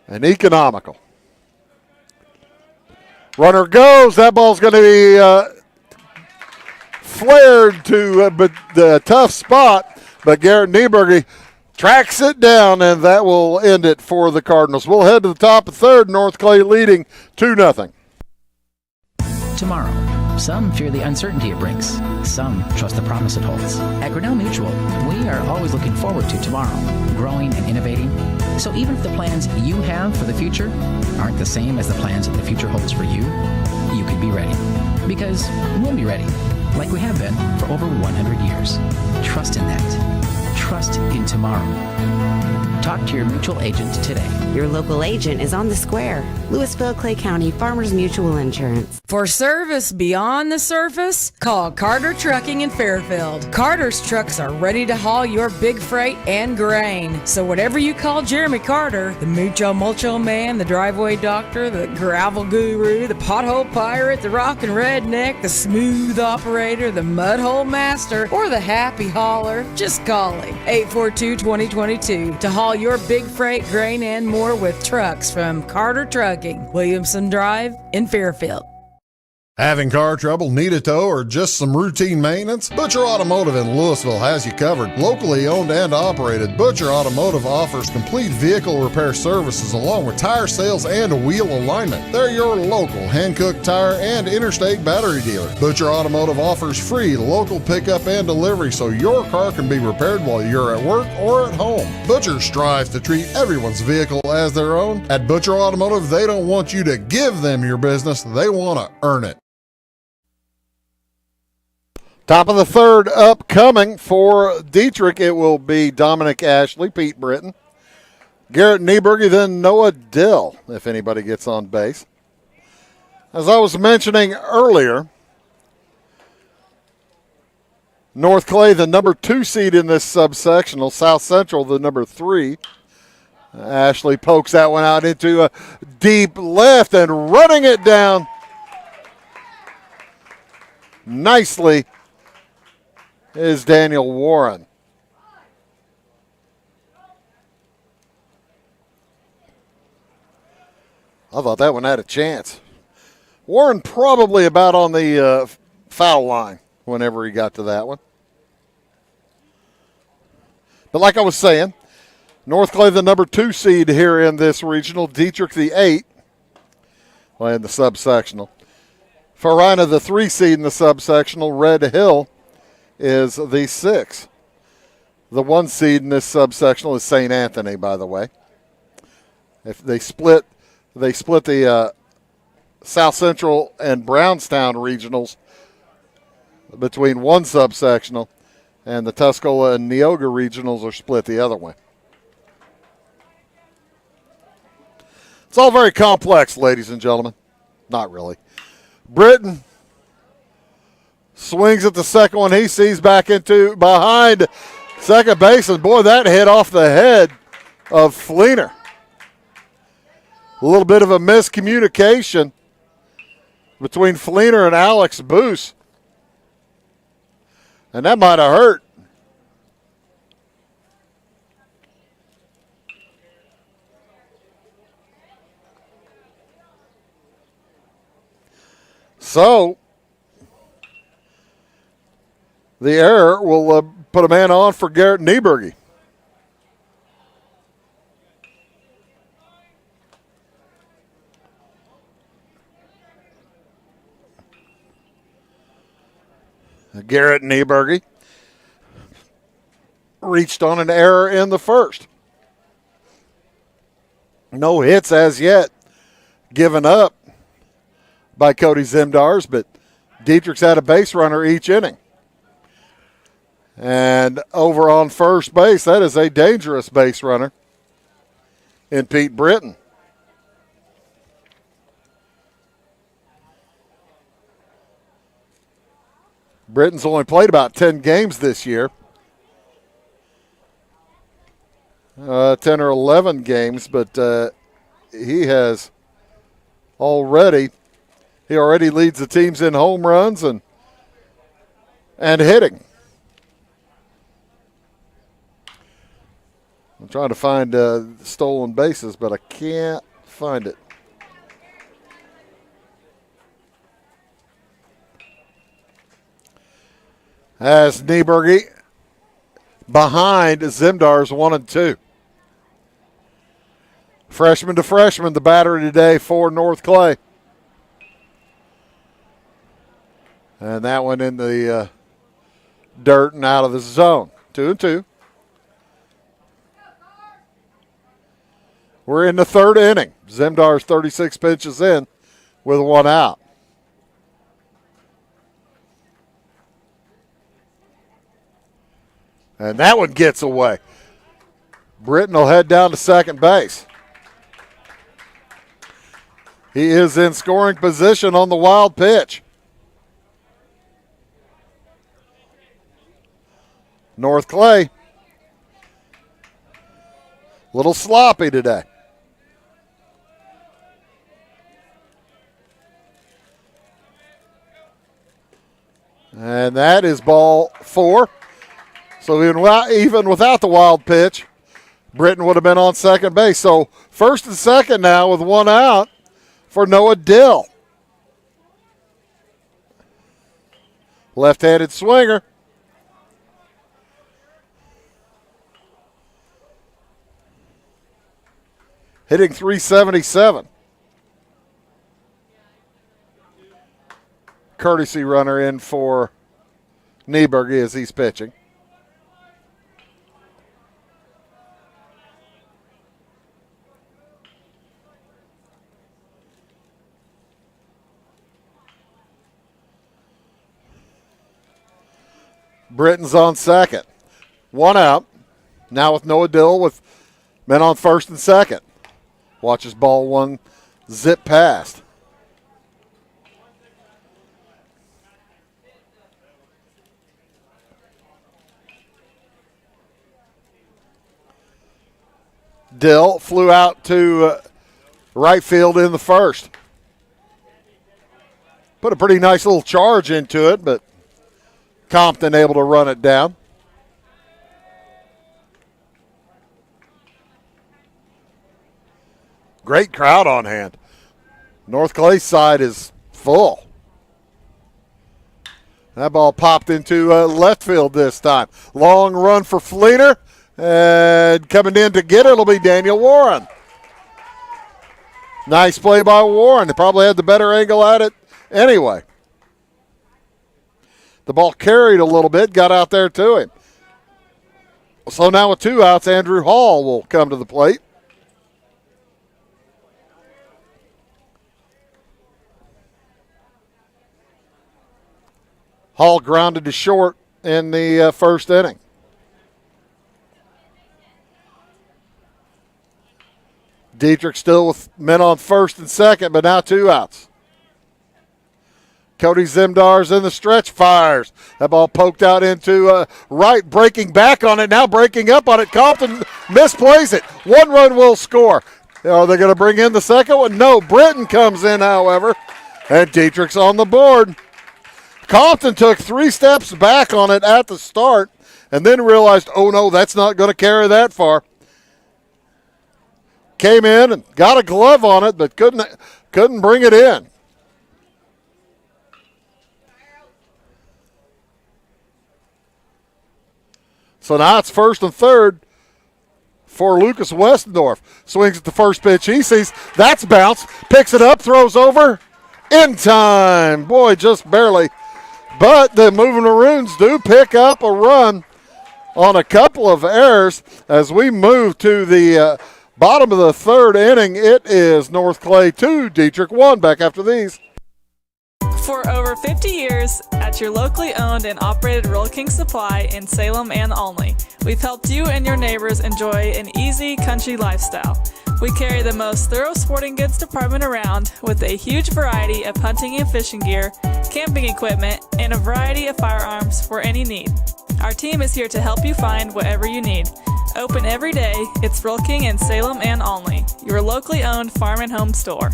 and economical. Runner goes. That ball's going to be flared to the tough spot, but Garrett Nieberge tracks it down, and that will end it for the Cardinals. We'll head to the top of third. North Clay leading 2-0. Tomorrow. Some fear the uncertainty it brings. Some trust the promise it holds. At Grinnell Mutual, we are always looking forward to tomorrow, growing and innovating. So even if the plans you have for the future aren't the same as the plans the future holds for you, you can be ready. Because we'll be ready, like we have been for over 100 years. Trust in that. Trust in tomorrow. Talk to your mutual agent today. Your local agent is on the square. Louisville, Clay County Farmers Mutual Insurance. For service beyond the surface, call Carter Trucking in Fairfield. Carter's trucks are ready to haul your big freight and grain. So whatever you call Jeremy Carter, the Mucho Mulcho Man, the driveway doctor, the gravel guru, the pothole pirate, the rockin' redneck, the smooth operator, the mudhole master, or the happy hauler, just call him. 842-2022 to haul your big freight, grain, and more with trucks from Carter Trucking, Williamson Drive in Fairfield. Having car trouble, need a tow, or just some routine maintenance? Butcher Automotive in Louisville has you covered. Locally owned and operated, Butcher Automotive offers complete vehicle repair services along with tire sales and wheel alignment. They're your local Hankook tire and interstate battery dealer. Butcher Automotive offers free local pickup and delivery so your car can be repaired while you're at work or at home. Butcher strives to treat everyone's vehicle as their own. At Butcher Automotive, they don't want you to give them your business, they want to earn it. Top of the third upcoming for Dieterich. It will be Dominic Ashley, Pete Britton, Garrett Nieberge, then Noah Dill, if anybody gets on base. As I was mentioning earlier, North Clay, the number 2 seed in this subsectional. South Central, the number 3. Ashley pokes that one out into a deep left and running it down nicely is Daniel Warren. I thought that one had a chance. Warren probably about on the foul line whenever he got to that one. But like I was saying, North Clay the number 2 seed here in this regional. Dieterich the 8, well, in the subsectional. Farina the 3 seed in the subsectional. Red Hill is the 6. The 1 seed in this subsectional is St. Anthony, by the way. If they split the South Central and Brownstown regionals between one subsectional, and the Tuscola and Neoga regionals are split the other way. It's all very complex, ladies and gentlemen. Not really. Britton swings at the second one. He sees back into behind second base, and boy, that hit off the head of Fleener. A little bit of a miscommunication between Fleener and Alex Boos, and that might have hurt. So the error will put a man on for Garrett Nieberge. Garrett Nieberge reached on an error in the first. No hits as yet given up by Cody Zimdars, but Dieterich's had a base runner each inning. And over on first base, that is a dangerous base runner in Pete Britton. Britton's only played about 10 games this year. 10 or 11 games, but he already leads the teams in home runs and hitting. I'm trying to find stolen bases, but I can't find it. As Nieberge behind Zimdars 1 and 2. Freshman to freshman, the batter today for North Clay. And that one in the dirt and out of the zone. 2 and 2. We're in the third inning. Zimdars 36 pitches in with 1 out. And that one gets away. Britton will head down to second base. He is in scoring position on the wild pitch. North Clay, a little sloppy today. And that is ball 4. So even without the wild pitch, Britton would have been on second base. So first and second now with 1 out for Noah Dill. Left-handed swinger. Hitting .377. Courtesy runner in for Nieberge as he's pitching. Britton's on second. 1 out. Now with Noah Dill with men on first and second. Watches ball 1 zip past. Dill flew out to right field in the first. Put a pretty nice little charge into it, but Compton able to run it down. Great crowd on hand. North Clay's side is full. That ball popped into left field this time. Long run for Fleener. And coming in to get it will be Daniel Warren. Nice play by Warren. They probably had the better angle at it anyway. The ball carried a little bit, got out there to him. So now with 2 outs, Andrew Hall will come to the plate. Hall grounded to short in the first inning. Dieterich still with men on first and second, but now 2 outs. Cody Zimdars in the stretch, fires. That ball poked out into right, breaking back on it, now breaking up on it. Compton misplays it. 1 run will score. Are they going to bring in the second one? No. Britton comes in, however, and Dieterich's on the board. Compton took 3 steps back on it at the start and then realized, oh, no, that's not going to carry that far. Came in and got a glove on it, but couldn't bring it in. So now it's first and third for Lucas Westendorf. Swings at the first pitch he sees. That's bounced. Picks it up, throws over. In time. Boy, just barely. But the moving Maroons do pick up a run on a couple of errors as we move to the bottom of the third inning. It is North Clay 2, Dieterich 1. Back after these. For over 50 years, at your locally owned and operated Rural King Supply in Salem and Olney, we've helped you and your neighbors enjoy an easy country lifestyle. We carry the most thorough sporting goods department around with a huge variety of hunting and fishing gear, camping equipment, and a variety of firearms for any need. Our team is here to help you find whatever you need. Open every day, it's Rural King in Salem and Olney, your locally owned farm and home store.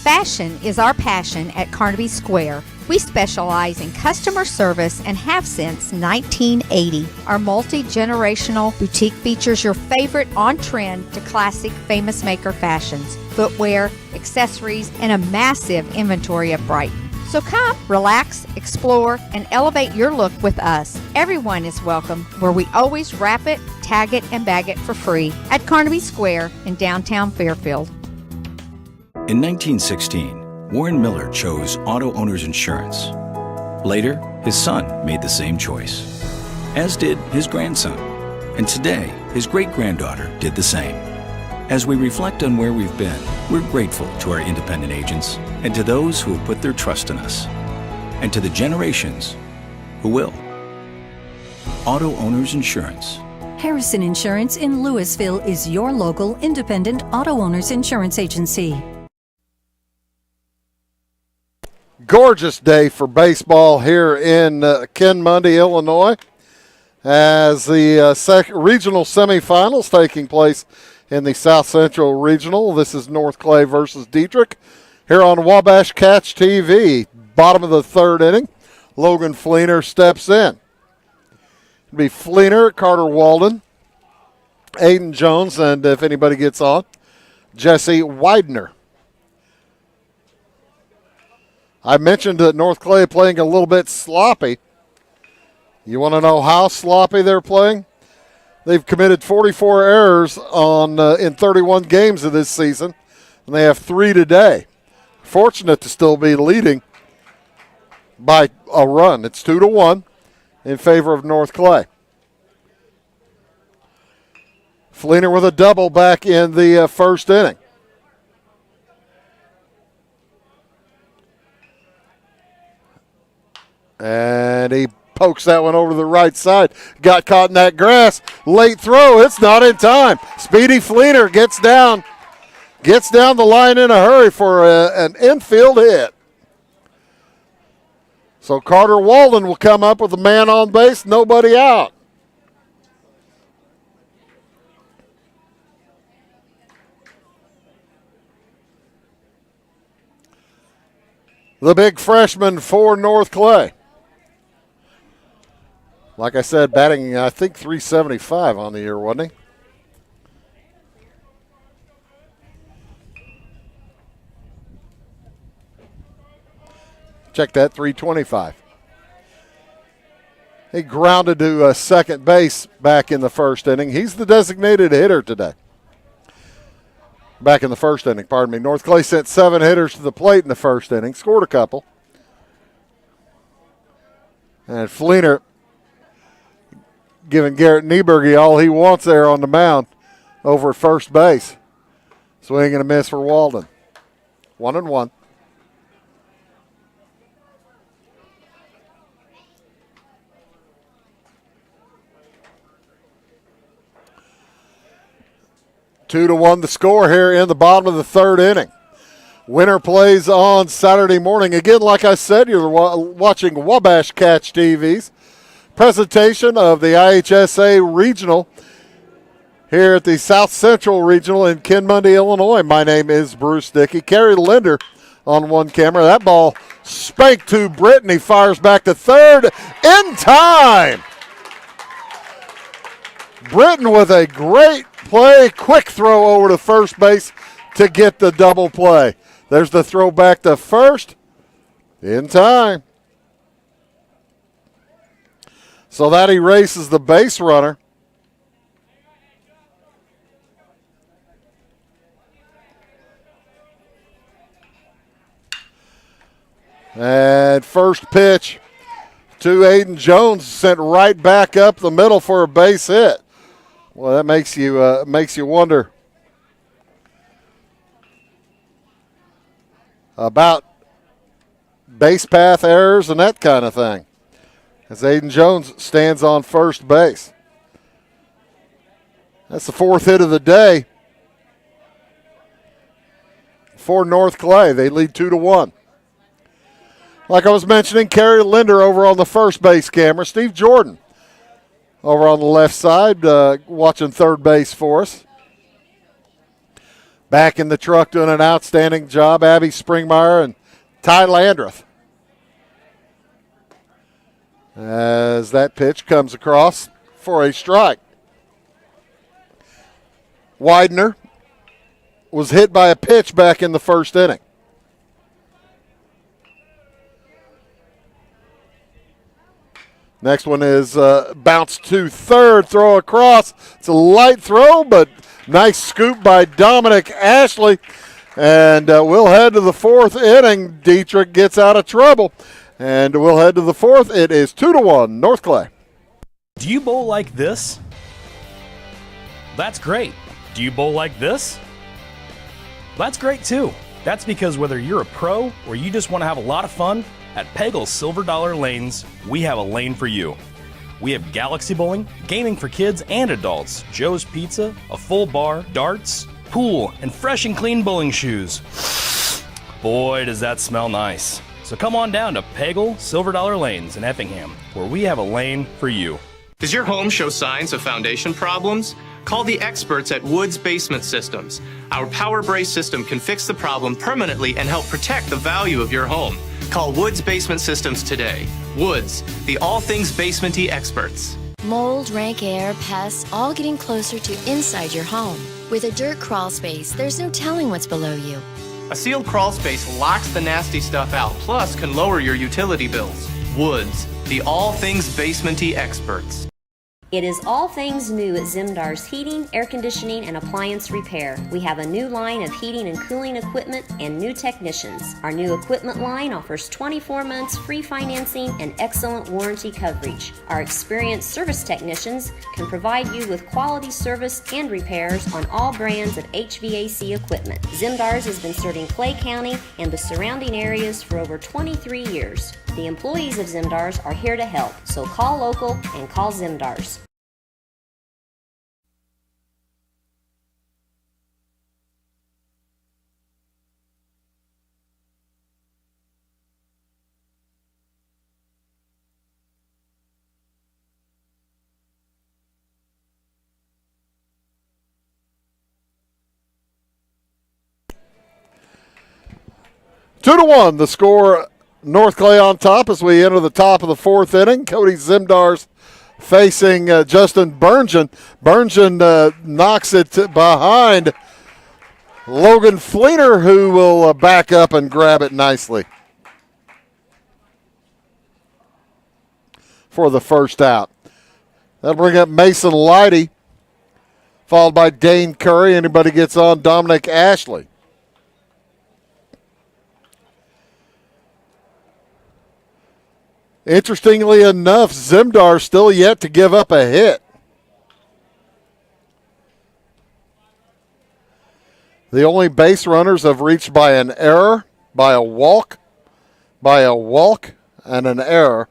Fashion is our passion at Carnaby Square. We specialize in customer service and have since 1980. Our multi-generational boutique features your favorite on-trend to classic famous maker fashions, footwear, accessories, and a massive inventory of Brighton. So come, relax, explore, and elevate your look with us. Everyone is welcome, where we always wrap it, tag it, and bag it for free at Carnaby Square in downtown Fairfield. In 1916, Warren Miller chose Auto Owners Insurance. Later, his son made the same choice, as did his grandson. And today, his great-granddaughter did the same. As we reflect on where we've been, we're grateful to our independent agents and to those who have put their trust in us, and to the generations who will. Auto Owners Insurance. Harrison Insurance in Louisville is your local independent auto owners insurance agency. Gorgeous day for baseball here in Ken Mundy, Illinois, as the regional semifinals taking place in the South Central Regional. This is North Clay versus Dieterich here on Wabash Catch TV. Bottom of the third inning, Logan Fleener steps in. It'll be Fleener, Carter Walden, Aiden Jones, and if anybody gets on, Jesse Widener. I mentioned that North Clay playing a little bit sloppy. You want to know how sloppy they're playing? They've committed 44 errors in 31 games of this season, and they have 3 today. Fortunate to still be leading by a run. It's 2-1 in favor of North Clay. Fleener with a double back in the first inning. And he pokes that one over the right side. Got caught in that grass. Late throw. It's not in time. Speedy Fleener gets down the line in a hurry for an infield hit. So Carter Walden will come up with a man on base, nobody out. The big freshman for North Clay. Like I said, batting, I think, .375 on the year, wasn't he? Check that, .325. He grounded to second base back in the first inning. He's the designated hitter today. Back in the first inning, pardon me. North Clay sent 7 hitters to the plate in the first inning, scored a couple. And Fleener giving Garrett Nieberge all he wants there on the mound over at first base. Swing and a miss for Walden. 1-1. Two to 1 the score here in the bottom of the third inning. Winner plays on Saturday morning. Again, like I said, you're watching Wabash Catch TV's presentation of the IHSA Regional here at the South Central Regional in Ken Mundy, Illinois. My name is Bruce Dickey. Kerry Linder on one camera. That ball spanked to Britton. He fires back to third in time. Britton with a great play, quick throw over to first base to get the double play. There's the throw back to first in time. So that erases the base runner. And first pitch to Aiden Jones, sent right back up the middle for a base hit. Well, that makes you wonder about base path errors and that kind of thing, as Aiden Jones stands on first base. That's the fourth hit of the day for North Clay. They lead 2-1. Like I was mentioning, Kerry Linder over on the first base camera. Steve Jordan over on the left side watching third base for us. Back in the truck doing an outstanding job, Abby Springmeyer and Ty Landreth. As that pitch comes across for a strike. Widener was hit by a pitch back in the first inning. Next one is bounce to third, throw across. It's a light throw, but nice scoop by Dominic Ashley. And we'll head to the fourth inning. Dieterich gets out of trouble. And we'll head to the fourth. It is 2-1, North Clay. Do you bowl like this? That's great. Do you bowl like this? That's great too. That's because whether you're a pro or you just want to have a lot of fun, at Pegel's Silver Dollar Lanes, we have a lane for you. We have galaxy bowling, gaming for kids and adults, Joe's Pizza, a full bar, darts, pool, and fresh and clean bowling shoes. Boy, does that smell nice. So come on down to Pegel Silver Dollar Lanes in Effingham, where we have a lane for you. Does your home show signs of foundation problems? Call the experts at Woods Basement Systems. Our Power Brace system can fix the problem permanently and help protect the value of your home. Call Woods Basement Systems today. Woods, the all things basement-y experts. Mold, rank air, pests, all getting closer to inside your home. With a dirt crawl space, there's no telling what's below you. A sealed crawl space locks the nasty stuff out, plus can lower your utility bills. Woods, the all things basement-y experts. It is all things new at Zimdar's Heating, Air Conditioning, and Appliance Repair. We have a new line of heating and cooling equipment and new technicians. Our new equipment line offers 24 months free financing and excellent warranty coverage. Our experienced service technicians can provide you with quality service and repairs on all brands of HVAC equipment. Zimdar's has been serving Clay County and the surrounding areas for over 23 years. The employees of Zimdar's are here to help, so call local and call Zimdar's. Two to one, the score. North Clay on top as we enter the top of the fourth inning. Cody Zimdar's facing Justin Burngeon. Burngeon knocks it behind Logan Fleener, who will back up and grab it nicely for the first out. That'll bring up Mason Leidy, followed by Dane Curry. Anybody gets on, Dominic Ashley. Interestingly enough, Zimdar still yet to give up a hit. The only base runners have reached by an error, by a walk, and an error,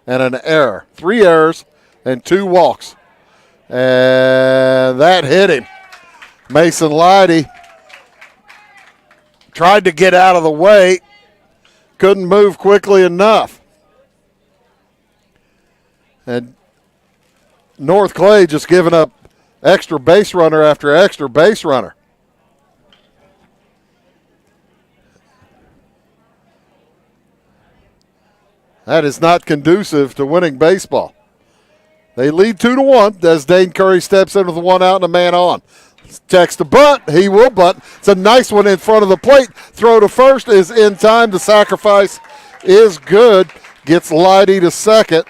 and an error. 3 errors and 2 walks. And that hit him. Mason Leidy tried to get out of the way, couldn't move quickly enough. And North Clay just giving up extra base runner after extra base runner. That is not conducive to winning baseball. They lead 2-1 as Dane Curry steps in with a 1 out and a man on. Checks the bunt. He will bunt. It's a nice one in front of the plate. Throw to first is in time. The sacrifice is good. Gets Leidy to second.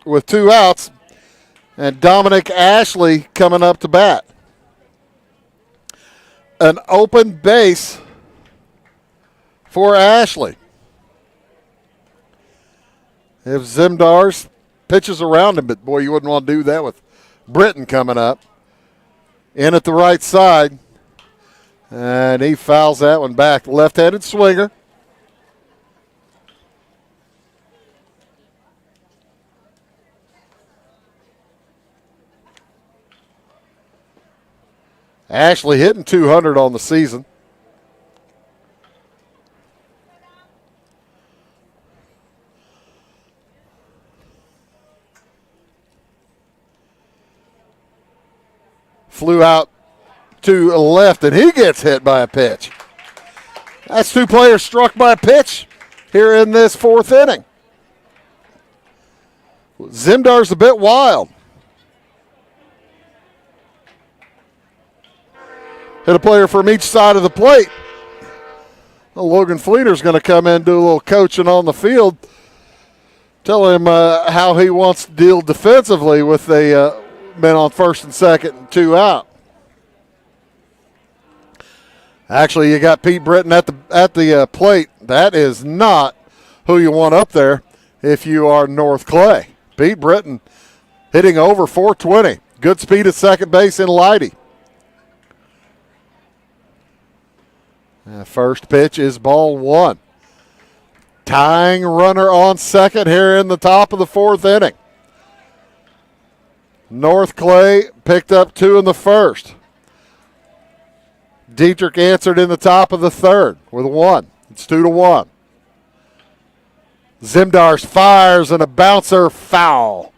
With 2 outs, and Dominic Ashley coming up to bat. An open base for Ashley. If Zimdars pitches around him, but boy, you wouldn't want to do that with Britton coming up. In at the right side. And he fouls that one back. Left-handed swinger. Ashley hitting 200 on the season. Flew out to left, and he gets hit by a pitch. That's two players struck by a pitch here in this fourth inning. Zimdar's a bit wild. Hit a player from each side of the plate. Well, Logan Fleener's going to come in and do a little coaching on the field. Tell him how he wants to deal defensively with the men on first and second and two out. Actually, you got Pete Britton at the plate. That is not who you want up there if you are North Clay. Pete Britton hitting over 420. Good speed at second base in Leidy. First pitch is ball one. Tying runner on second here in the top of the fourth inning. North Clay picked up two in the first. Dieterich answered in the top of the third with a one. It's 2-1. Zimdars fires and a bouncer foul.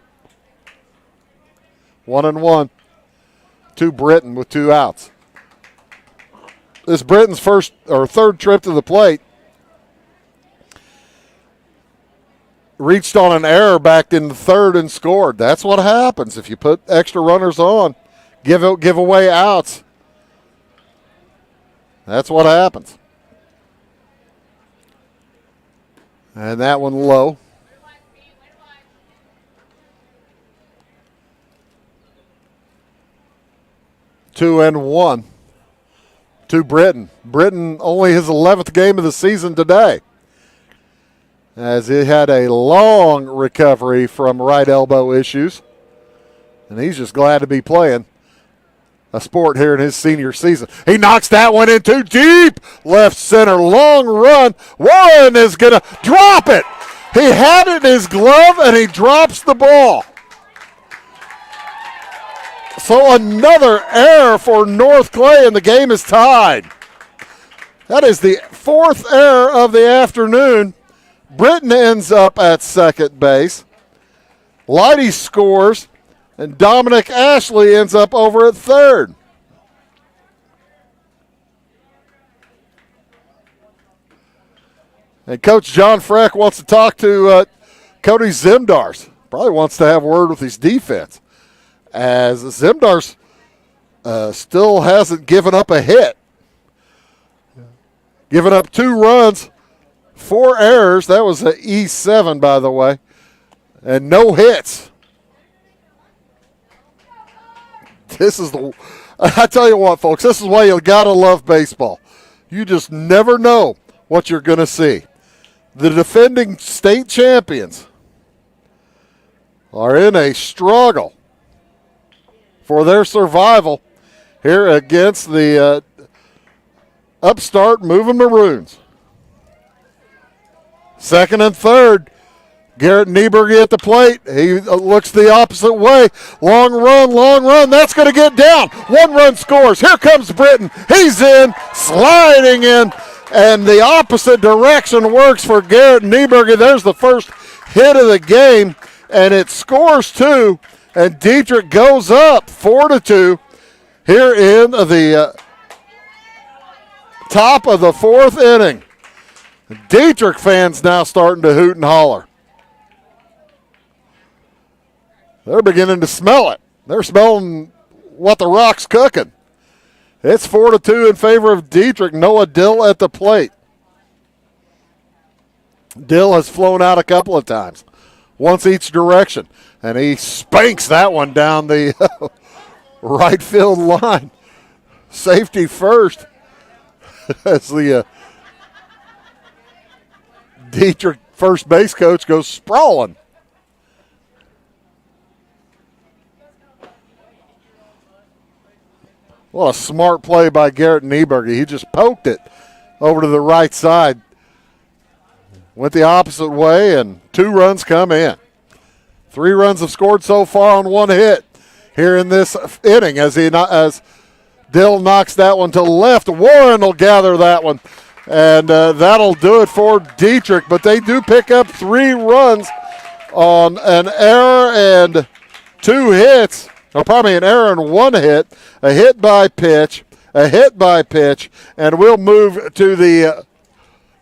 1-1 to Britton with two outs. This Britton's first or third trip to the plate. Reached on an error back in the third and scored. That's what happens if you put extra runners on. Give away outs. That's what happens. And that one low. Two and one to Britton. Britton only his 11th game of the season today, as he had a long recovery from right elbow issues. And he's just glad to be playing a sport here in his senior season. He knocks that one into deep left center. Long run. Warren is going to drop it. He had it in his glove, and he drops the ball. So another error for North Clay, and the game is tied. That is the fourth error of the afternoon. Britton ends up at second base. Leidy scores, and Dominic Ashley ends up over at third. And Coach John Freck wants to talk to Cody Zimdars. Probably wants to have a word with his defense, as Zimdars still hasn't given up a hit. Given up 2 runs, 4 errors. That was an E7, by the way, and no hits. I tell you what, folks, this is why you got to love baseball. You just never know what you're going to see. The defending state champions are in a struggle for their survival here against the upstart Moving Maroons. Second and third. Garrett Nieberg at the plate. He looks the opposite way. Long run. That's going to get down. 1 run scores. Here comes Britton. He's in, sliding in, and the opposite direction works for Garrett Nieberg. There's the first hit of the game, and it scores 2, and Dieterich goes up 4-2 here in the top of the fourth inning. Dieterich fans now starting to hoot and holler. They're beginning to smell it. They're smelling what the rock's cooking. It's 4-2 in favor of Dieterich. Noah Dill at the plate. Dill has flown out a couple of times, once each direction, and he spanks that one down the right field line. Safety first as the Dieterich, first base coach, goes sprawling. What a smart play by Garrett Nieberger. He just poked it over to the right side. Went the opposite way, and 2 runs come in. 3 runs have scored so far on 1 hit here in this inning as Dill knocks that one to left. Warren will gather that one, and that'll do it for Dieterich. But they do pick up 3 runs on an error and 2 hits. Or probably an error and 1 hit, a hit by pitch, and we'll move to the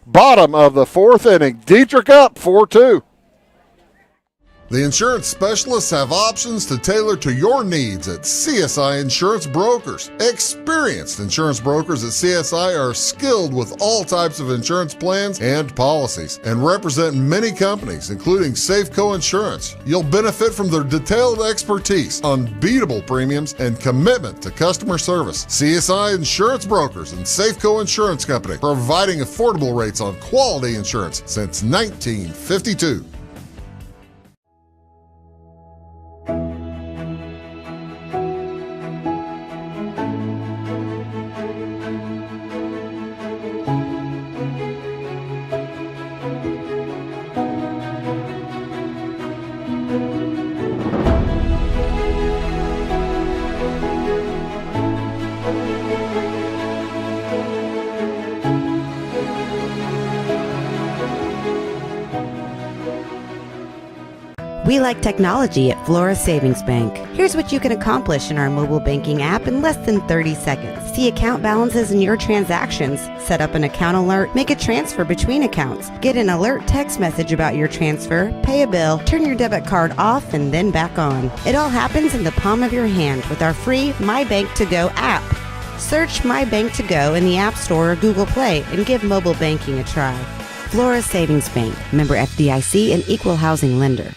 bottom of the 4th inning. Dieterich up 4-2. The insurance specialists have options to tailor to your needs at CSI Insurance Brokers. Experienced insurance brokers at CSI are skilled with all types of insurance plans and policies and represent many companies, including Safeco Insurance. You'll benefit from their detailed expertise, unbeatable premiums, and commitment to customer service. CSI Insurance Brokers and Safeco Insurance Company, providing affordable rates on quality insurance since 1952. We like technology at Flora Savings Bank. Here's what you can accomplish in our mobile banking app in less than 30 seconds. See account balances in your transactions, set up an account alert, make a transfer between accounts, get an alert text message about your transfer, pay a bill, turn your debit card off and then back on. It all happens in the palm of your hand with our free My Bank to Go app. Search My Bank to Go in the App Store or Google Play and give mobile banking a try. Flora Savings Bank, member FDIC and equal housing lender.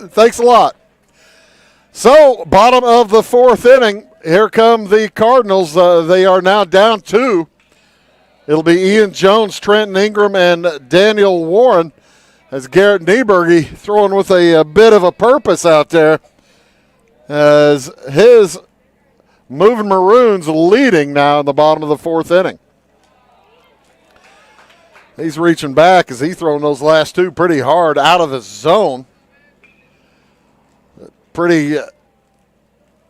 Thanks a lot. So, bottom of the 4th inning, here come the Cardinals. They are now down 2. It'll be Ian Jones, Trenton Ingram, and Daniel Warren as Garrett Nieberger throwing with a bit of a purpose out there as his Moving Maroons leading now in the bottom of the 4th inning. He's reaching back as he's throwing those last 2 pretty hard out of his zone. Pretty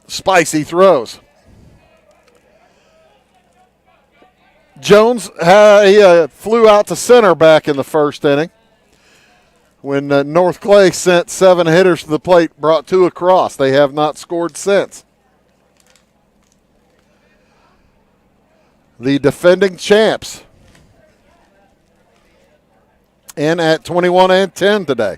spicy throws. Jones flew out to center back in the 1st inning when North Clay sent 7 hitters to the plate, brought 2 across. They have not scored since. The defending champs in at 21-10 today.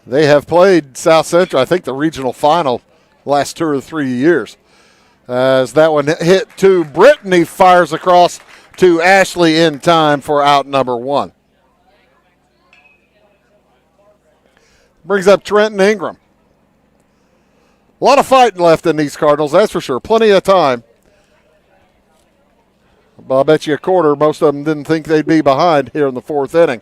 They have played South Central, I think the regional final, last 2 or 3 years. As that one hit to Brittany, fires across to Ashley in time for out number 1. Brings up Trenton Ingram. A lot of fighting left in these Cardinals, that's for sure. Plenty of time. But I'll bet you a quarter, most of them didn't think they'd be behind here in the 4th inning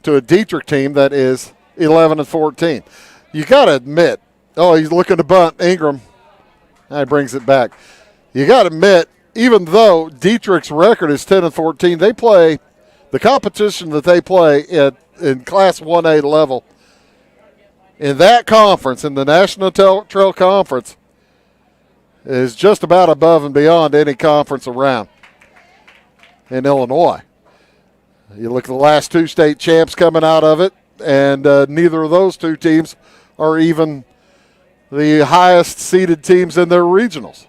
to a Dieterich team that is 11-14. You got to admit, he's looking to bunt Ingram. He brings it back. You got to admit, even though Dieterich's record is 10-14, they play the competition that they play in Class 1A level in that conference, in the National Trail Conference, is just about above and beyond any conference around in Illinois. You look at the last 2 state champs coming out of it, and neither of those 2 teams are even the highest seeded teams in their regionals.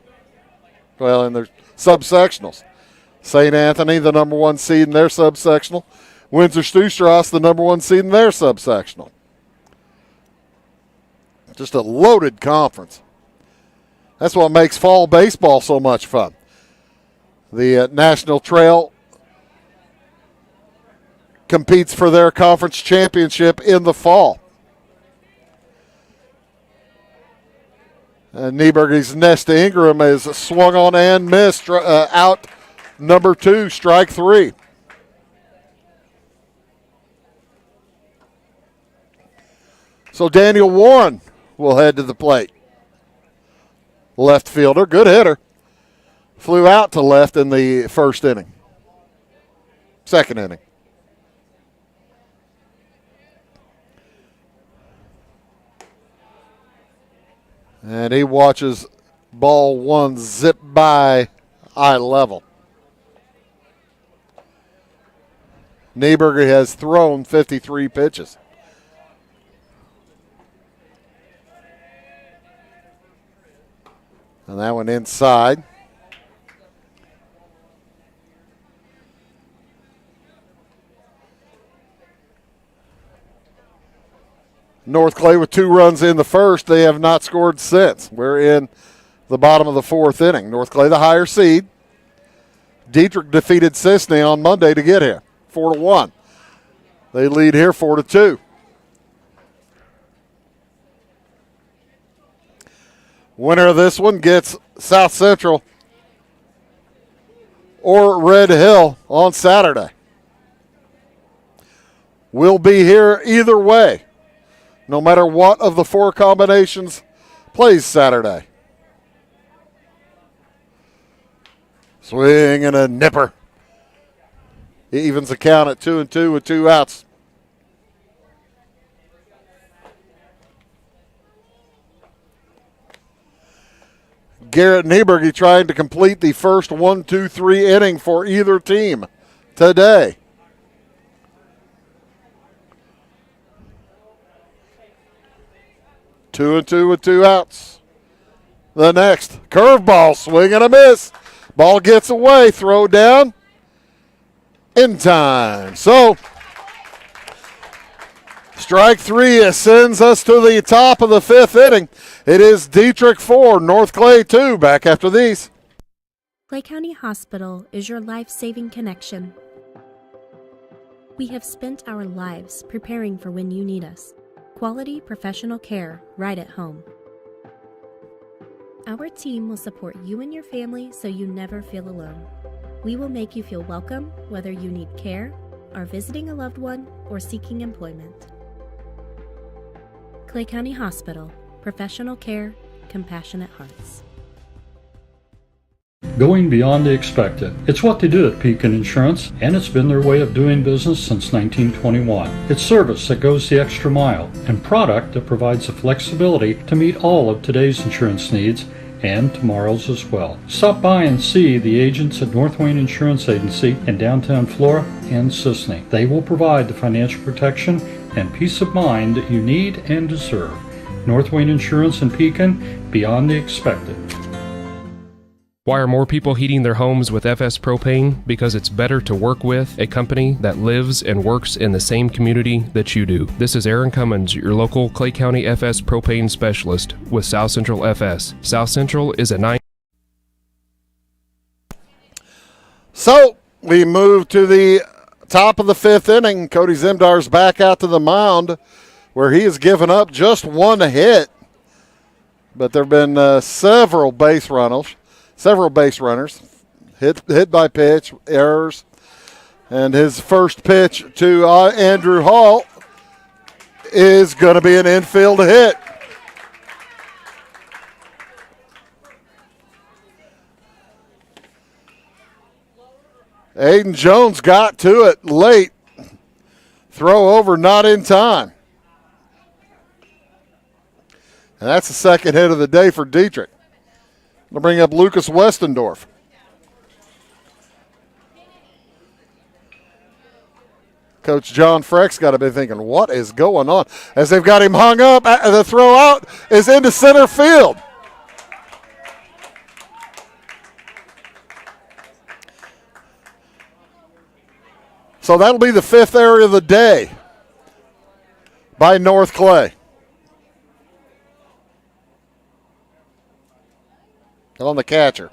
Well, in their subsectionals. St. Anthony, the number 1 seed in their subsectional. Windsor-Stewstrasse, the number 1 seed in their subsectional. Just a loaded conference. That's what makes fall baseball so much fun. The National Trail competes for their conference championship in the fall. Nieberge's Nesta Ingram is swung on and missed. Out number 2, strike 3. So Daniel Warren will head to the plate. Left fielder, good hitter. Flew out to left in the second inning. And he watches ball 1 zip by eye level. Nieberger has thrown 53 pitches. And that one inside. North Clay with 2 runs in the first. They have not scored since. We're in the bottom of the 4th inning. North Clay the higher seed. Dieterich defeated Sisney on Monday to get here, 4-1. They lead here 4-2. Winner of this one gets South Central or Red Hill on Saturday. We'll be here either way, no matter what of the 4 combinations plays Saturday. Swing and a nipper. He evens the count at 2-2 with 2 outs. Garrett Nieberge trying to complete the first 1-2-3 inning for either team today. Two and two with 2 outs. The next curveball, swing and a miss. Ball gets away, throw down in time. So strike 3 sends us to the top of the 5th inning. It is Dieterich 4, North Clay 2. Back after these. Clay County Hospital is your life-saving connection. We have spent our lives preparing for when you need us. Quality professional care right at home. Our team will support you and your family so you never feel alone. We will make you feel welcome whether you need care, are visiting a loved one, or seeking employment. Clay County Hospital. Professional care, compassionate hearts. Going beyond the expected. It's what they do at Pekin Insurance, and it's been their way of doing business since 1921. It's service that goes the extra mile, and product that provides the flexibility to meet all of today's insurance needs and tomorrow's as well. Stop by and see the agents at North Wayne Insurance Agency in downtown Flora and Sisney. They will provide the financial protection and peace of mind that you need and deserve. North Wayne Insurance in Pekin, beyond the expected. Why are more people heating their homes with FS Propane? Because it's better to work with a company that lives and works in the same community that you do. This is Aaron Cummins, your local Clay County FS Propane specialist with South Central FS. South Central is a So we move to the top of the 5th inning. Cody Zimdar's back out to the mound, where he has given up just 1 hit. But there have been several base runners, hit by pitch, errors. And his first pitch to Andrew Hall is going to be an infield hit. Aiden Jones got to it late. Throw over, not in time. And that's the second hit of the day for Dieterich. We'll bring up Lucas Westendorf. Coach John Freck's got to be thinking, what is going on? As they've got him hung up, the throw out is into center field. So that'll be the 5th area of the day by North Clay. On the catcher.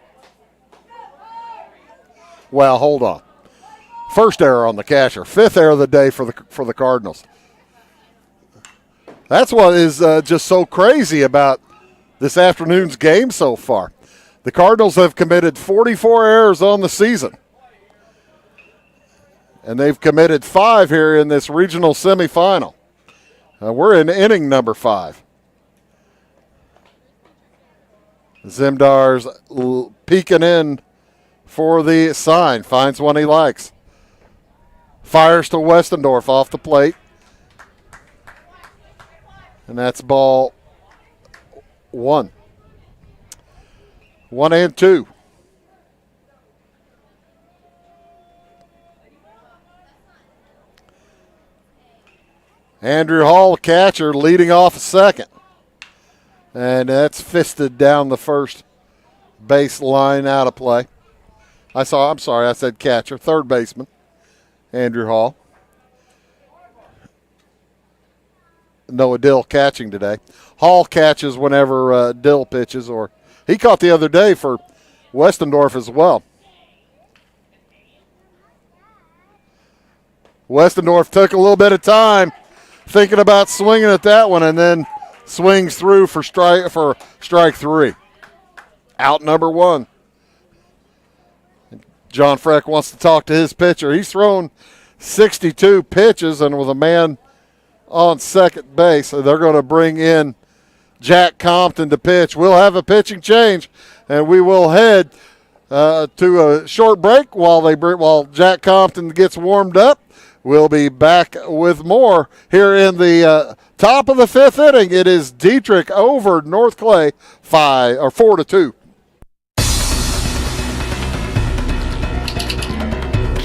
Well, hold on. First error on the catcher. 5th error of the day for the Cardinals. That's what is just so crazy about this afternoon's game so far. The Cardinals have committed 44 errors on the season. And they've committed 5 here in this regional semifinal. We're in inning number 5. Zimdar's peeking in for the sign. Finds one he likes. Fires to Westendorf off the plate. And that's ball 1. 1-2. Andrew Hall, catcher, leading off second. And that's fisted down the first base line, out of play. I said catcher, third baseman, Andrew Hall. Noah Dill catching today. Hall catches whenever Dill pitches, or he caught the other day for Westendorf as well. Westendorf took a little bit of time thinking about swinging at that one, and then swings through for strike 3. Out number 1. John Freck wants to talk to his pitcher. He's thrown 62 pitches, and with a man on second base, so they're going to bring in Jack Compton to pitch. We'll have a pitching change, and we will head to a short break while Jack Compton gets warmed up. We'll be back with more here in the top of the 5th inning. It is Dieterich over North Clay 4-2.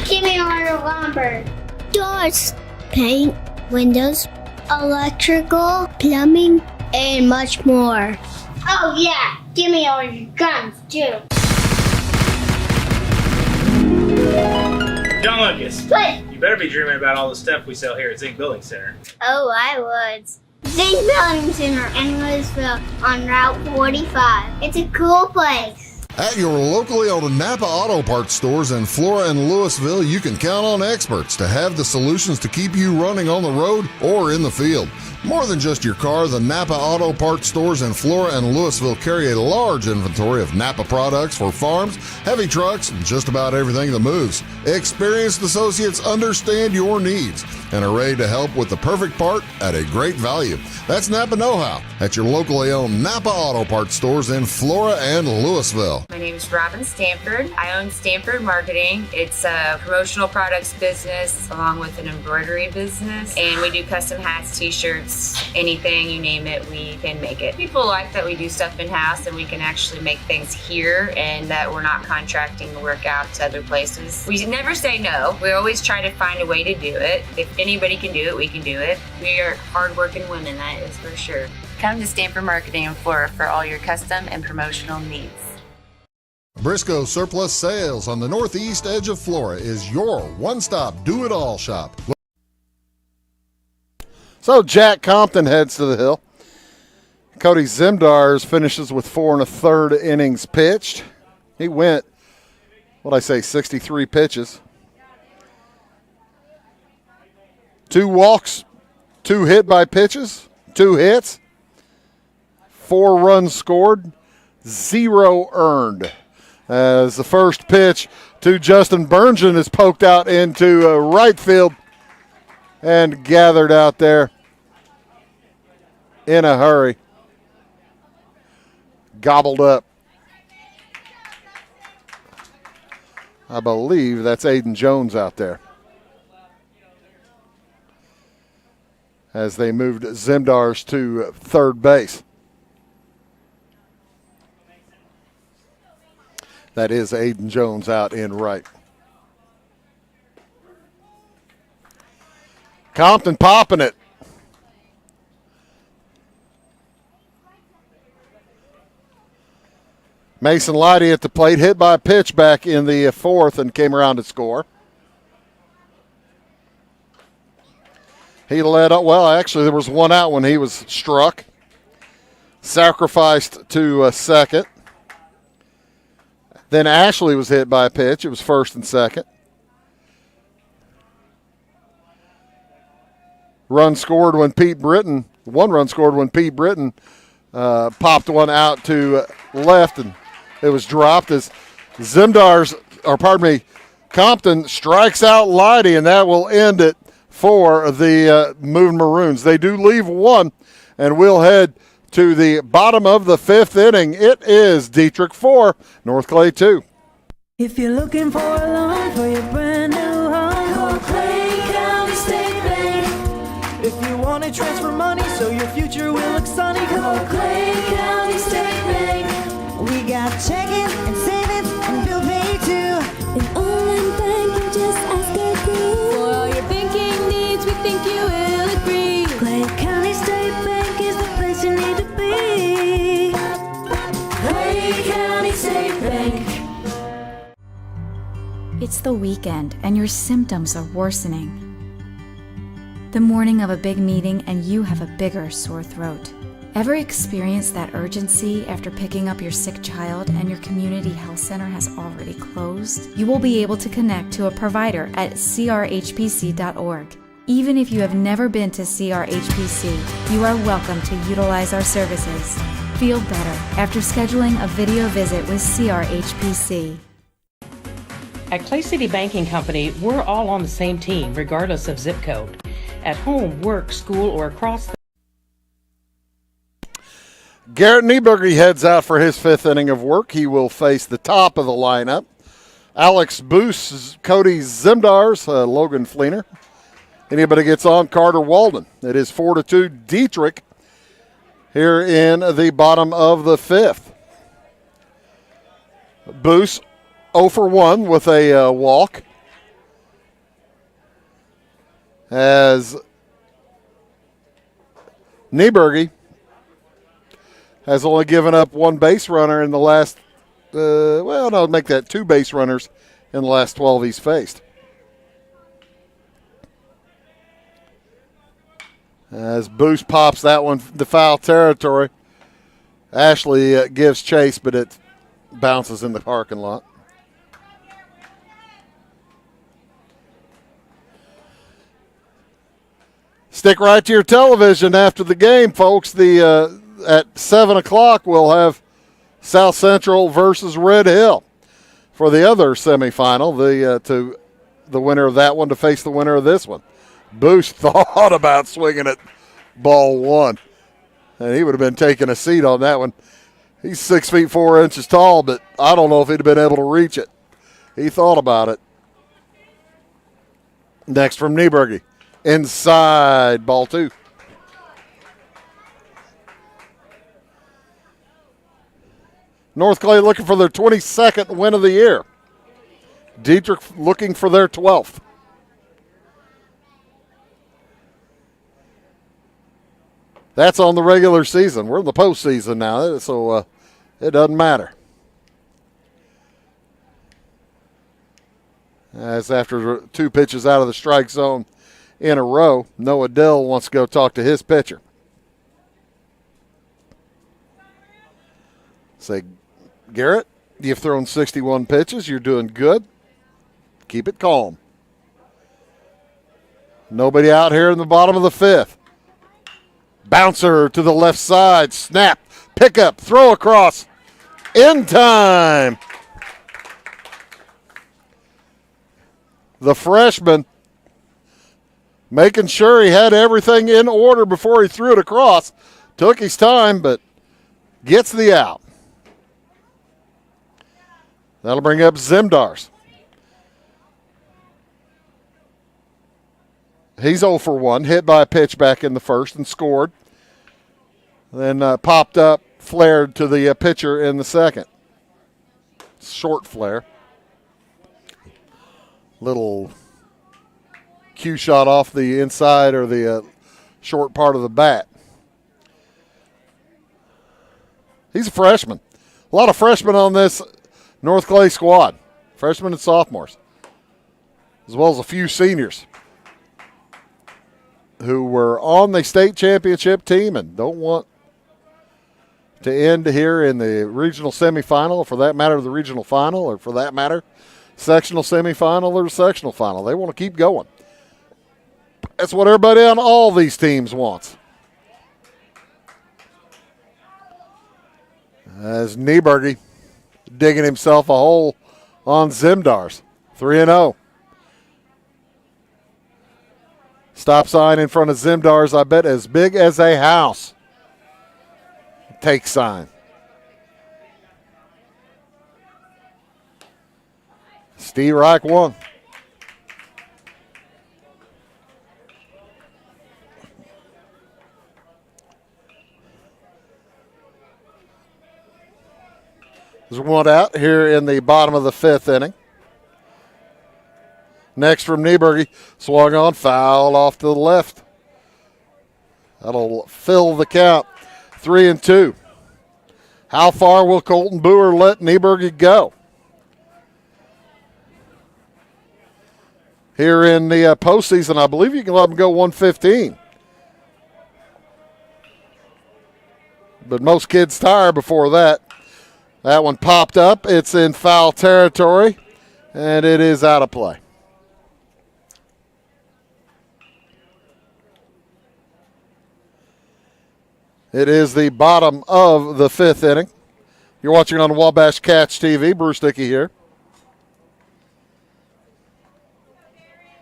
Give me order lumber. Doors, paint, windows, electrical, plumbing, and much more. Oh yeah, give me all your guns too. John Lucas. What? You better be dreaming about all the stuff we sell here at Zink Building Center. Oh, I would. Zink Building Center in Louisville on Route 45. It's a cool place. At your locally owned Napa Auto Parts stores in Flora and Louisville, you can count on experts to have the solutions to keep you running on the road or in the field. More than just your car, the Napa Auto Parts stores in Flora and Louisville carry a large inventory of Napa products for farms, heavy trucks, and just about everything that moves. Experienced associates understand your needs and are ready to help with the perfect part at a great value. That's Napa Know-How at your locally owned Napa Auto Parts stores in Flora and Louisville. My name is Robin Stanford. I own Stanford Marketing. It's a promotional products business along with an embroidery business, and we do custom hats, t-shirts, anything, you name it, we can make it. People like that we do stuff in-house and we can actually make things here and that we're not contracting the work out to other places. We never say no. We always try to find a way to do it. If anybody can do it, we can do it. We are hardworking women, that is for sure. Come to Stanford Marketing in Flora for all your custom and promotional needs. Briscoe Surplus Sales on the northeast edge of Flora is your one-stop do-it-all shop. So Jack Compton heads to the hill. Cody Zimdars finishes with 4 1/3 innings pitched. He went, 63 pitches. 2 walks, 2 hit by pitches, 2 hits, 4 runs scored, 0 earned. As the first pitch to Justin Burngeon is poked out into right field and gathered out there in a hurry. Gobbled up. I believe that's Aiden Jones out there. As they moved Zimdars to third base. That is Aiden Jones out in right. Compton popping it. Mason Lighty at the plate, hit by a pitch back in the 4th and came around to score. He led up, actually there was 1 out when he was struck. Sacrificed to second. Then Ashley was hit by a pitch. It was 1st and 2nd. One run scored when Pete Britton popped one out to left, and it was dropped as Compton strikes out Leidy, and that will end it for the Moon Maroons. They do leave one, and we'll head to the bottom of the 5th inning. It is Dieterich 4, North Clay 2. If you're looking for a loan for your brand new home, call Clay County State Bank. If you want to transfer money so your future will look sunny, call Clay County State Bank. We got checking and savings and bill pay too. An online bank, you just ask our crew. For all your banking needs, we think you will agree. Clay County State Bank is the place you need to be. Clay County State Bank. It's the weekend and your symptoms are worsening. The morning of a big meeting and you have a bigger sore throat. Ever experienced that urgency after picking up your sick child and your community health center has already closed? You will be able to connect to a provider at crhpc.org. Even if you have never been to CRHPC, you are welcome to utilize our services. Feel better after scheduling a video visit with CRHPC. At Clay City Banking Company, we're all on the same team, regardless of zip code. At home, work, school, or across the... Garrett Nieberger heads out for his 5th inning of work. He will face the top of the lineup. Alex Boos, Cody Zimdars, Logan Fleener. Anybody gets on, Carter Walden. It is 4-2 Dieterich here in the bottom of the 5th. Boos 0 for 1 with a walk. As Nieberger has only given up 1 base runner in the last, make that 2 base runners in the last 12 he's faced. As Boost pops that one to foul territory, Ashley gives chase, but it bounces in the parking lot. Stick right to your television after the game, folks. At 7 o'clock, we'll have South Central versus Red Hill for the other semifinal. The winner of that one to face the winner of this one. Boost thought about swinging at ball 1, and he would have been taking a seat on that one. He's 6 feet 4 inches tall, but I don't know if he'd have been able to reach it. He thought about it. Next from Nieberger. Inside, ball 2. North Clay looking for their 22nd win of the year. Dieterich looking for their 12th. That's on the regular season. We're in the postseason now, so it doesn't matter. As after 2 pitches out of the strike zone in a row, Noah Dill wants to go talk to his pitcher. Say, Garrett, you've thrown 61 pitches. You're doing good. Keep it calm. Nobody out here in the bottom of the 5th. Bouncer to the left side. Snap. Pick up. Throw across. In time. The freshman making sure he had everything in order before he threw it across. Took his time, but gets the out. That'll bring up Zimdars. He's 0 for 1, hit by a pitch back in the first and scored. Then popped up, flared to the pitcher in the second. Short flare. Little cue shot off the inside or the short part of the bat. He's a freshman. A lot of freshmen on this North Clay squad. Freshmen and sophomores. As well as a few seniors who were on the state championship team and don't want to end here in the regional semifinal, or for that matter, the regional final, or for that matter, sectional semifinal or sectional final. They want to keep going. That's what everybody on all these teams wants. As Nieberge digging himself a hole on Zimdars. 3-0. Stop sign in front of Zimdars, I bet, as big as a house. Take sign. Steve Reich won. There's one out here in the bottom of the 5th inning. Next from Nieberge, swung on, foul off to the left. That'll fill the count. 3-2. How far will Colton Boer let Nieberge go? Here in the postseason, I believe you can let him go 115. But most kids tire before that. That one popped up. It's in foul territory, and it is out of play. It is the bottom of the 5th inning. You're watching on Wabash Catch TV. Bruce Dickey here.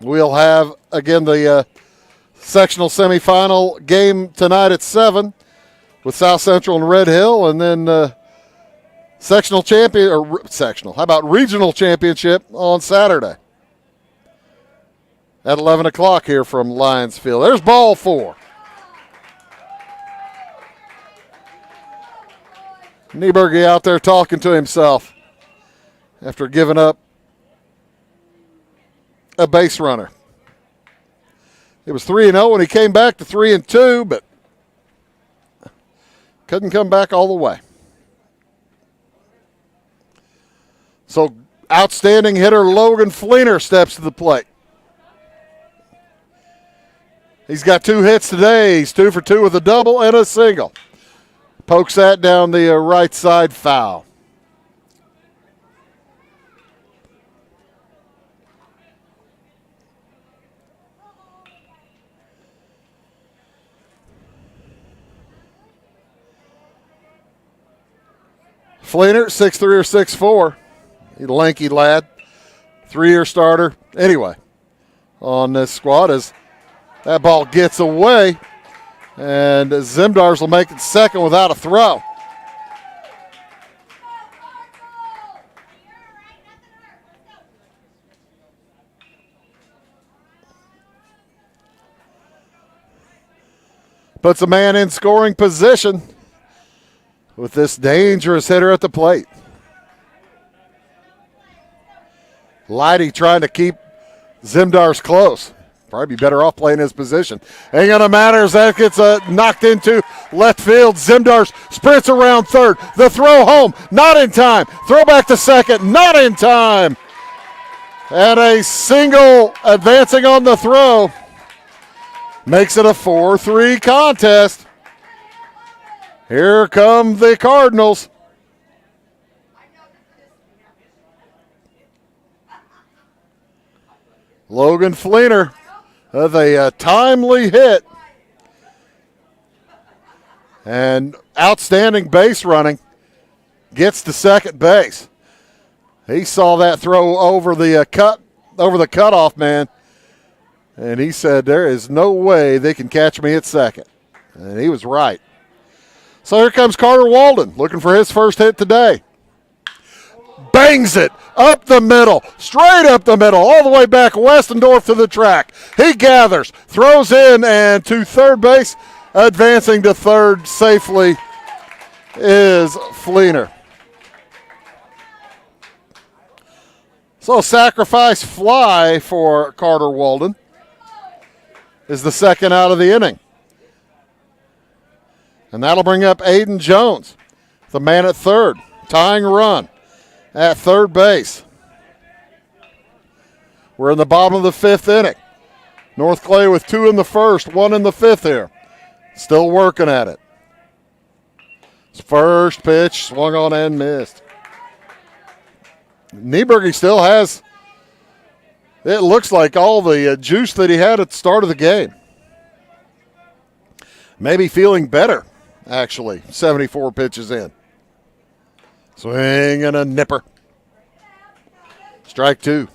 We'll have, again, the sectional semifinal game tonight at 7 with South Central and Red Hill, and then regional championship on Saturday at 11 o'clock here from Lions Field. There's ball 4. Nieberge out there talking to himself after giving up a base runner. It was 3-0 when he came back to 3-2, but couldn't come back all the way. So outstanding hitter Logan Fleener steps to the plate. He's got 2 hits today. He's 2 for 2 with a double and a single. Pokes that down the right side, foul. Fleener, 6'3" or 6'4". He's a lanky lad. 3-year starter. Anyway, on this squad as that ball gets away. And Zimdars will make it second without a throw. Puts a man in scoring position with this dangerous hitter at the plate. Leidy trying to keep Zimdars close. Probably be better off playing his position. Ain't gonna matter as that gets knocked into left field. Zimdars sprints around third. The throw home, not in time. Throw back to second, not in time. And a single advancing on the throw makes it a 4-3 contest. Here come the Cardinals. Logan Fleener with a timely hit and outstanding base running, gets to second base. He saw that throw over the cutoff man, and he said, there is no way they can catch me at second. And he was right. So here comes Carter Walden looking for his first hit today. Bangs it up the middle, straight up the middle, all the way back Westendorf to the track. He gathers, throws in, and to third base, advancing to third safely is Fleener. So sacrifice fly for Carter Walden is the second out of the inning. And that'll bring up Aiden Jones, the man at third, tying run at third base. We're in the bottom of the 5th inning. North Clay with 2 in the first, 1 in the 5th here. Still working at it. First pitch, swung on and missed. Nieberge still has It looks like all the juice that he had at the start of the game. Maybe feeling better, actually, 74 pitches in. Swing and a nipper. Strike two.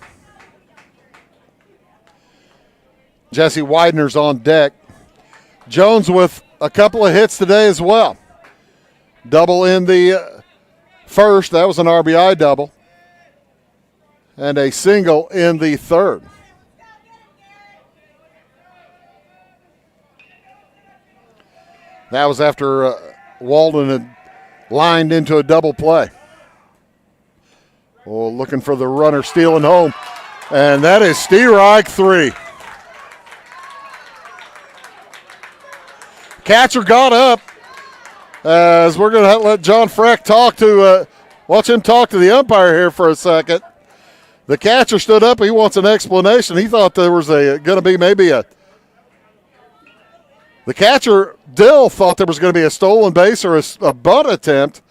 Jesse Widener's on deck. Jones with a couple of hits today as well. Double in the first. That was an RBI double. And a single in the third. That was after Walden had lined into a double play. Oh, looking for the runner stealing home. And that is Dieterich 3. Catcher got up as we're going to let John Freck watch him talk to the umpire here for a second. The catcher stood up. He wants an explanation. He thought there was going to be maybe the catcher, Dill, thought there was going to be a stolen base or a bunt attempt.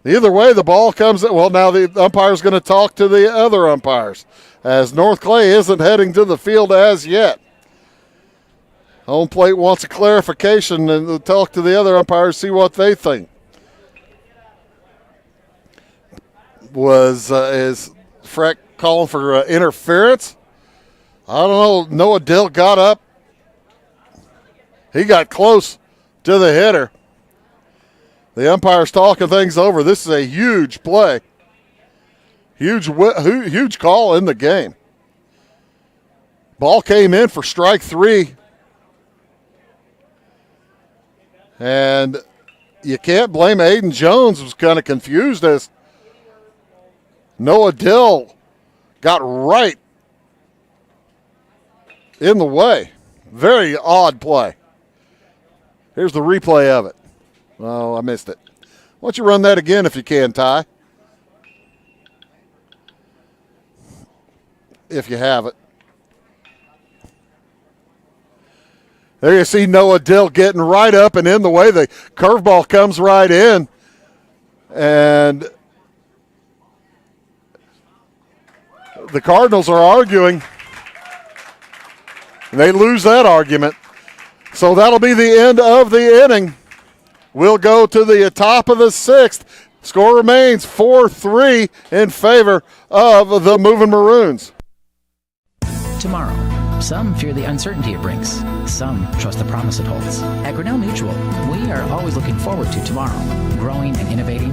Either way, the ball comes in. Well, now the umpire's going to talk to the other umpires as North Clay isn't heading to the field as yet. Home plate wants a clarification and talk to the other umpires, see what they think. Is Freck calling for interference? I don't know. Noah Dill got up. He got close to the hitter. The umpire's talking things over. This is a huge play. Huge call in the game. Ball came in for strike three. And you can't blame Aiden Jones. Was kind of confused as Noah Dill got right in the way. Very odd play. Here's the replay of it. Oh, I missed it. Why don't you run that again if you can, Ty? If you have it. There you see Noah Dill getting right up and in the way. The curveball comes right in. And the Cardinals are arguing. They lose that argument. So that'll be the end of the inning. We'll go to the top of the sixth. Score remains 4-3 in favor of the Moving Maroons. Tomorrow. Some fear the uncertainty it brings. Some trust the promise it holds. At Grinnell Mutual, we are always looking forward to tomorrow, growing and innovating.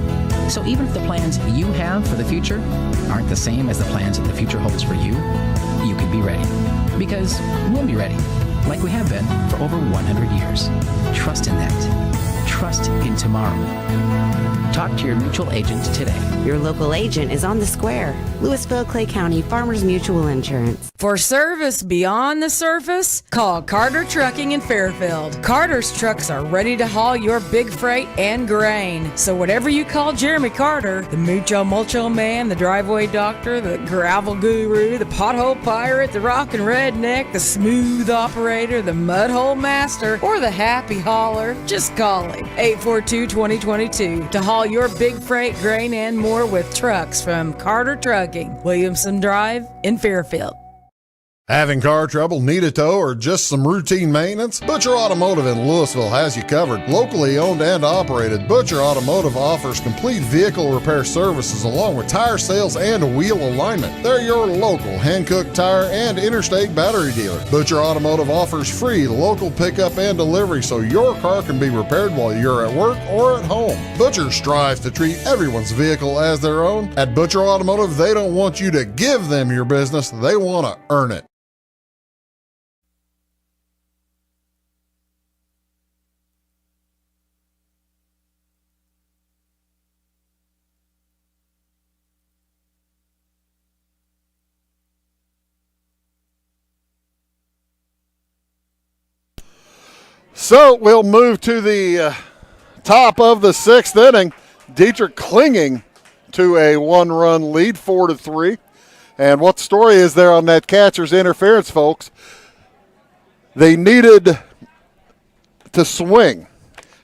So even if the plans you have for the future aren't the same as the plans that the future holds for you, you can be ready. Because we'll be ready, like we have been for over 100 years. Trust in that. Trust in tomorrow. Talk to your mutual agent today. Your local agent is on the square. Louisville, Clay County Farmers Mutual Insurance. For service beyond the surface, call Carter Trucking in Fairfield. Carter's trucks are ready to haul your big freight and grain. So whatever you call Jeremy Carter, the Mucho Mulcho Man, the driveway doctor, the gravel guru, the pothole pirate, the rockin' redneck, the smooth operator, the mudhole master, or the happy hauler, just call him. 842-2022 to haul your big freight, grain, and more with trucks from Carter Trucking, Williamson Drive in Fairfield. Having car trouble, need a tow, or just some routine maintenance? Butcher Automotive in Louisville has you covered. Locally owned and operated, Butcher Automotive offers complete vehicle repair services along with tire sales and wheel alignment. They're your local Hankook tire and interstate battery dealer. Butcher Automotive offers free local pickup and delivery so your car can be repaired while you're at work or at home. Butcher strives to treat everyone's vehicle as their own. At Butcher Automotive, they don't want you to give them your business, they want to earn it. So we'll move to the top of the sixth inning. Dieterich clinging to a one-run lead, 4-3. And what the story is there on that catcher's interference, folks, they needed to swing.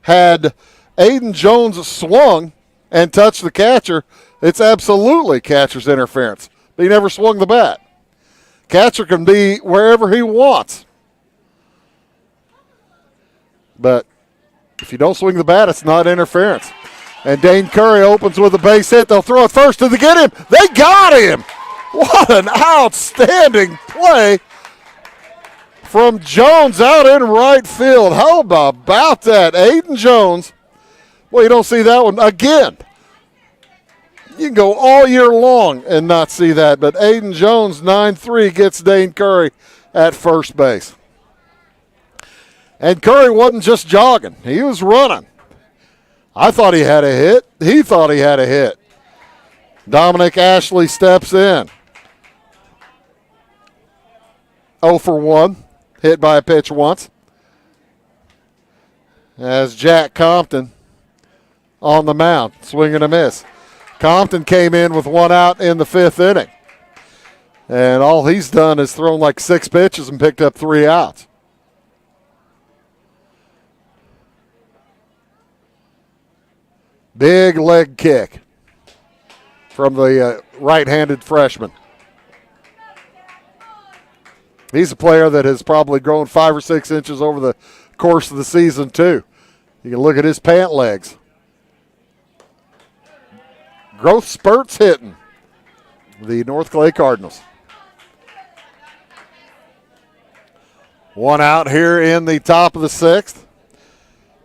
Had Aiden Jones swung and touched the catcher, it's absolutely catcher's interference. But he never swung the bat. Catcher can be wherever he wants. But if you don't swing the bat, it's not interference. And Dane Curry opens with a base hit. They'll throw it first to get him. They got him. What an outstanding play from Jones out in right field. How about that? Aiden Jones. Well, you don't see that one again. You can go all year long and not see that. But Aiden Jones, 9-3, gets Dane Curry at first base. And Curry wasn't just jogging. He was running. I thought he had a hit. He thought he had a hit. Dominic Ashley steps in. 0 for 1. Hit by a pitch once. As Jack Compton on the mound, swing and a miss. Compton came in with 1 out in the 5th inning. And all he's done is thrown like 6 pitches and picked up 3 outs. Big leg kick from the right-handed freshman. He's a player that has probably grown 5 or 6 inches over the course of the season, too. You can look at his pant legs. Growth spurts hitting the North Clay Cardinals. 1 out here in the top of the 6th.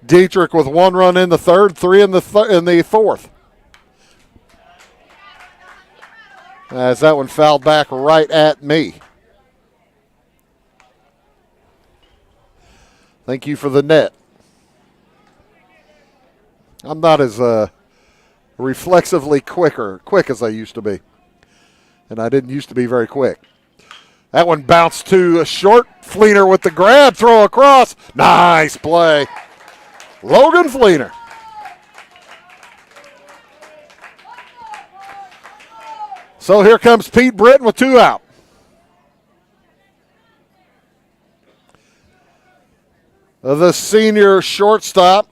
Dieterich with 1 run in the 3rd, 3 in the 4th. As that one fouled back right at me. Thank you for the net. I'm not as reflexively quick as I used to be. And I didn't used to be very quick. That one bounced to a short. Fleener with the grab, throw across. Nice play. Logan Fleener. So here comes Pete Britton with 2 out. The senior shortstop,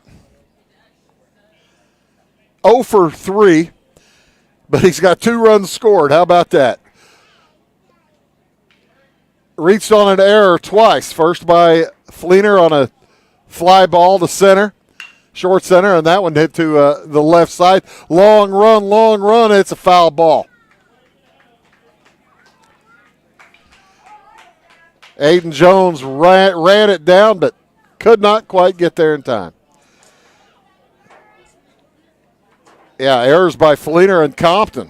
0 for 3, but he's got 2 runs scored. How about that? Reached on an error twice. First by Fleener on a fly ball to center, short center, and that one hit to the left side. Long run. It's a foul ball. Aiden Jones ran it down, but could not quite get there in time. Yeah, errors by Fleener and Compton.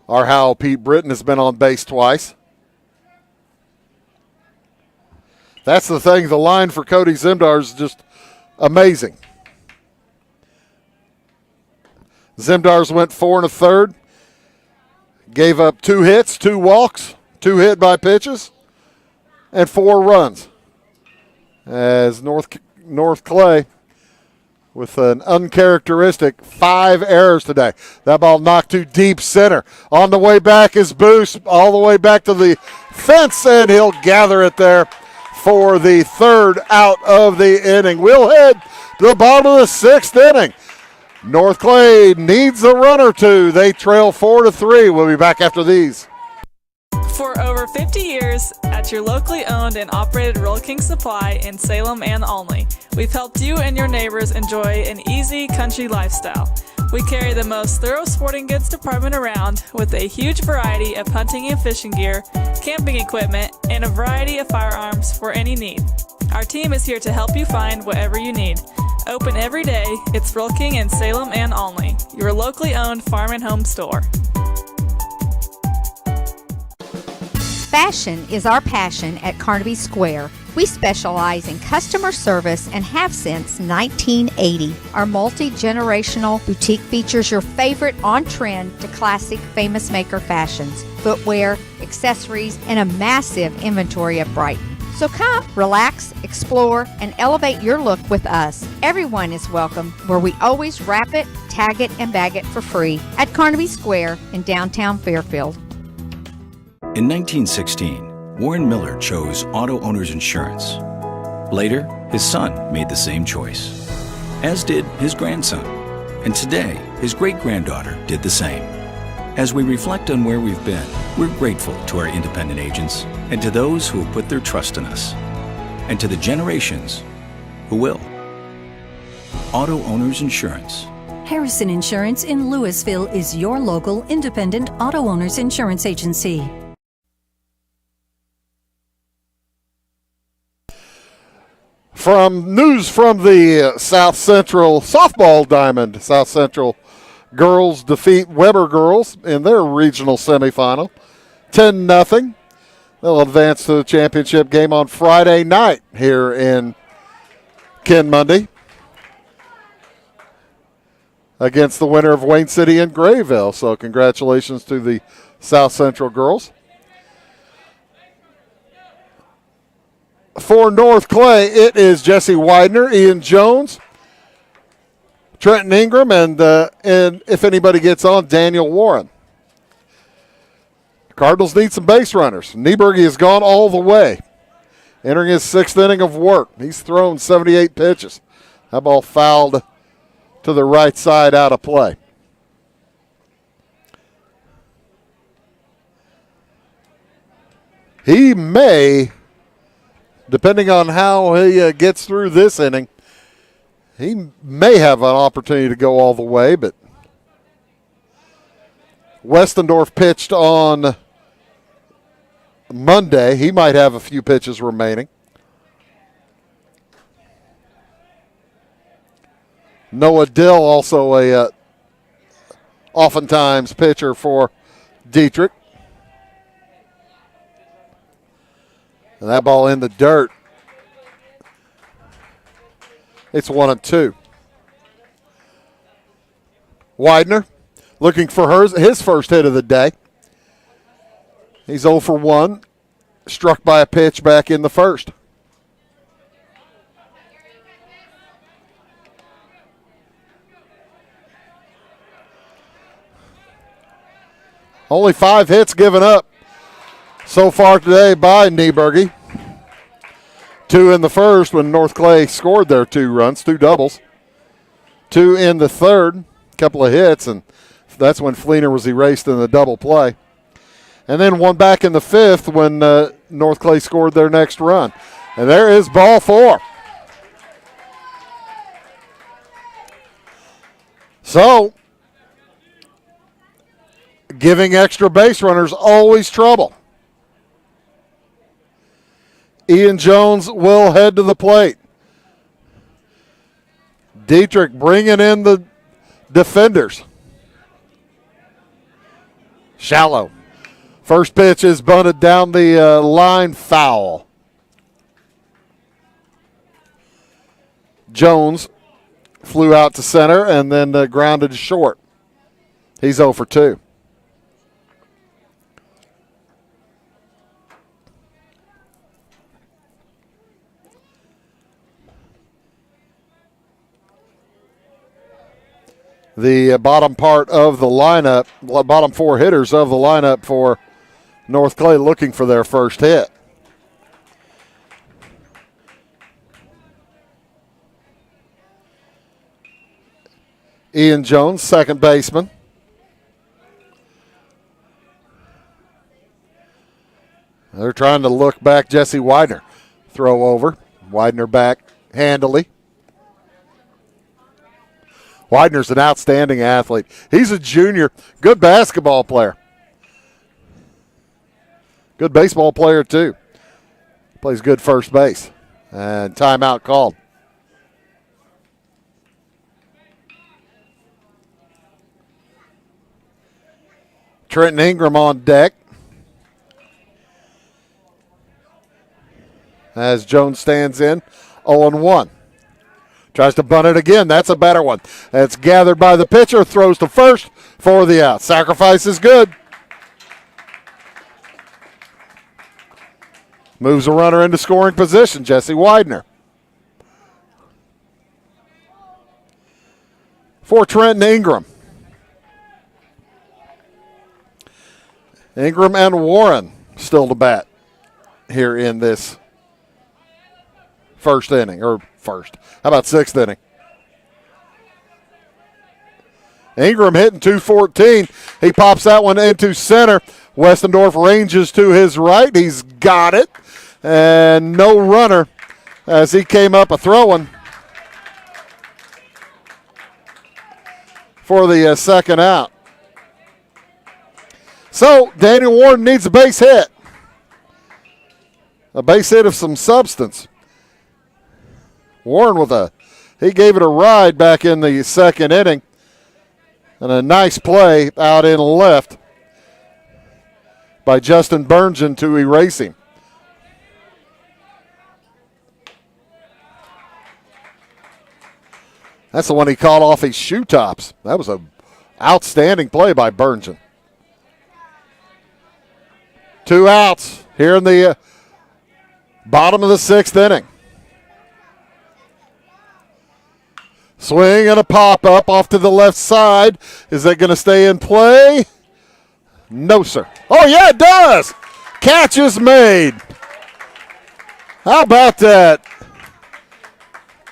Or how Pete Britton has been on base twice. That's the thing. The line for Cody Zimdar is just amazing. Zimdars went 4 1/3. Gave up 2 hits, 2 walks, 2 hit by pitches, and 4 runs. As North Clay with an uncharacteristic 5 errors today. That ball knocked to deep center. On the way back is Boost, all the way back to the fence, and he'll gather it there for the 3rd out of the inning. We'll head to the bottom of the 6th inning. North Clay needs a run or 2. They trail 4 3. We'll be back after these. For over 50 years, at your locally owned and operated Roll King Supply in Salem and Olney, we've helped you and your neighbors enjoy an easy country lifestyle. We carry the most thorough sporting goods department around with a huge variety of hunting and fishing gear, camping equipment, and a variety of firearms for any need. Our team is here to help you find whatever you need. Open every day, it's Roll King in Salem and Olney, your locally owned farm and home store. Fashion is our passion at Carnaby Square. We specialize in customer service and have since 1980. Our multi-generational boutique features your favorite on-trend to classic Famous Maker fashions, footwear, accessories, and a massive inventory of Brighton. So come, relax, explore, and elevate your look with us. Everyone is welcome, where we always wrap it, tag it, and bag it for free at Carnaby Square in downtown Fairfield. In 1916, Warren Miller chose auto owner's insurance. Later, his son made the same choice, as did his grandson. And today, His great-granddaughter did the same. As we reflect on where we've been, we're grateful to our independent agents and to those who have put their trust in us, and to the generations who will. Auto Owners Insurance. Harrison Insurance in Louisville is your local independent auto owners insurance agency. From news from the South Central softball diamond, South Central girls defeat Weber girls in their regional semifinal, 10-0. They'll advance to the championship game on Friday night here in Kenmundy against the winner of Wayne City and Grayville. So congratulations to the South Central girls. For North Clay, it is Jesse Widener, Ian Jones, Trenton Ingram, and if anybody gets on, Daniel Warren. Cardinals need some base runners. Nieberge has gone all the way, entering his 6th inning of work. He's thrown 78 pitches. That ball fouled to the right side out of play. He may, depending on how he gets through this inning, he may have an opportunity to go all the way, but Westendorf pitched on Monday. He might have a few pitches remaining. Noah Dill, also a oftentimes pitcher for Dieterich. And that ball in the dirt. It's 1-2. Widener looking for his first hit of the day. He's 0 for 1, struck by a pitch back in the first. Only 5 hits given up so far today by Nieberge. 2 in the first when North Clay scored their 2 runs, 2 doubles. 2 in the third, couple of hits, and that's when Fleener was erased in the double play. And then 1 back in the 5th when North Clay scored their next run. And there is ball 4. So, giving extra base runners always trouble. Ian Jones will head to the plate. Dieterich bringing in the defenders. Shallow. First pitch is bunted down the line, foul. Jones flew out to center and then grounded short. He's 0 for 2. The bottom part of the lineup, bottom 4 hitters of the lineup for North Clay looking for their first hit. Ian Jones, second baseman. They're trying to look back. Jesse Widener, throw over. Widener back handily. Widener's an outstanding athlete. He's a junior, good basketball player. Good baseball player, too. Plays good first base. And timeout called. Trenton Ingram on deck. As Jones stands in, 0-1. Tries to bunt it again. That's a better one. It's gathered by the pitcher. Throws to first for the out. Sacrifice is good. Moves a runner into scoring position. Jesse Widener. For Trenton Ingram. Ingram and Warren still to bat here in this first inning, or first. How about 6th inning? Ingram hitting 214. He pops that one into center. Westendorf ranges to his right. He's got it. And no runner as he came up a throwing for the second out. So Daniel Warren needs a base hit. A base hit of some substance. Warren he gave it a ride back in the second inning. And a nice play out in left by Justin Burngeon to erase him. That's the one he caught off his shoe tops. That was an outstanding play by Burngeon. 2 outs here in the bottom of the 6th inning. Swing and a pop-up off to the left side. Is that going to stay in play? No, sir. Oh, yeah, it does. Catch is made. How about that?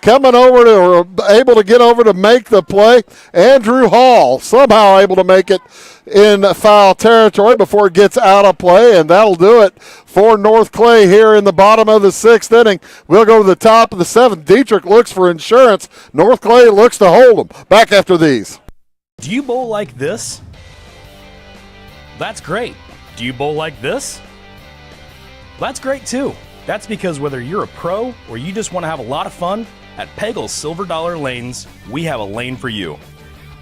Coming over to, or able to get over to make the play. Andrew Hall somehow able to make it in foul territory before it gets out of play, and that'll do it for North Clay here in the bottom of the 6th inning. We'll go to the top of the 7th. Dieterich looks for insurance. North Clay looks to hold them. Back after these. Do you bowl like this? That's great. Do you bowl like this? That's great too. That's because whether you're a pro or you just want to have a lot of fun, at Pegel's Silver Dollar Lanes, we have a lane for you.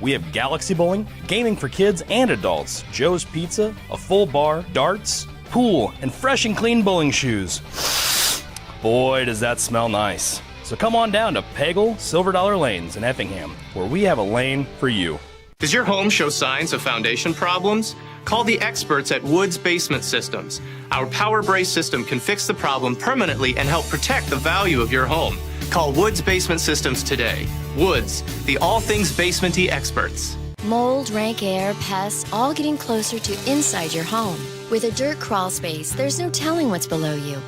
We have galaxy bowling, gaming for kids and adults, Joe's Pizza, a full bar, darts, pool, and fresh and clean bowling shoes. Boy, does that smell nice. So come on down to Pegel Silver Dollar Lanes in Effingham, where we have a lane for you. Does your home show signs of foundation problems? Call the experts at Woods Basement Systems. Our Power Brace system can fix the problem permanently and help protect the value of your home. Call Woods Basement Systems today. Woods, the all things basement-y experts. Mold, rank air, pests, all getting closer to inside your home. With a dirt crawl space, there's no telling what's below you.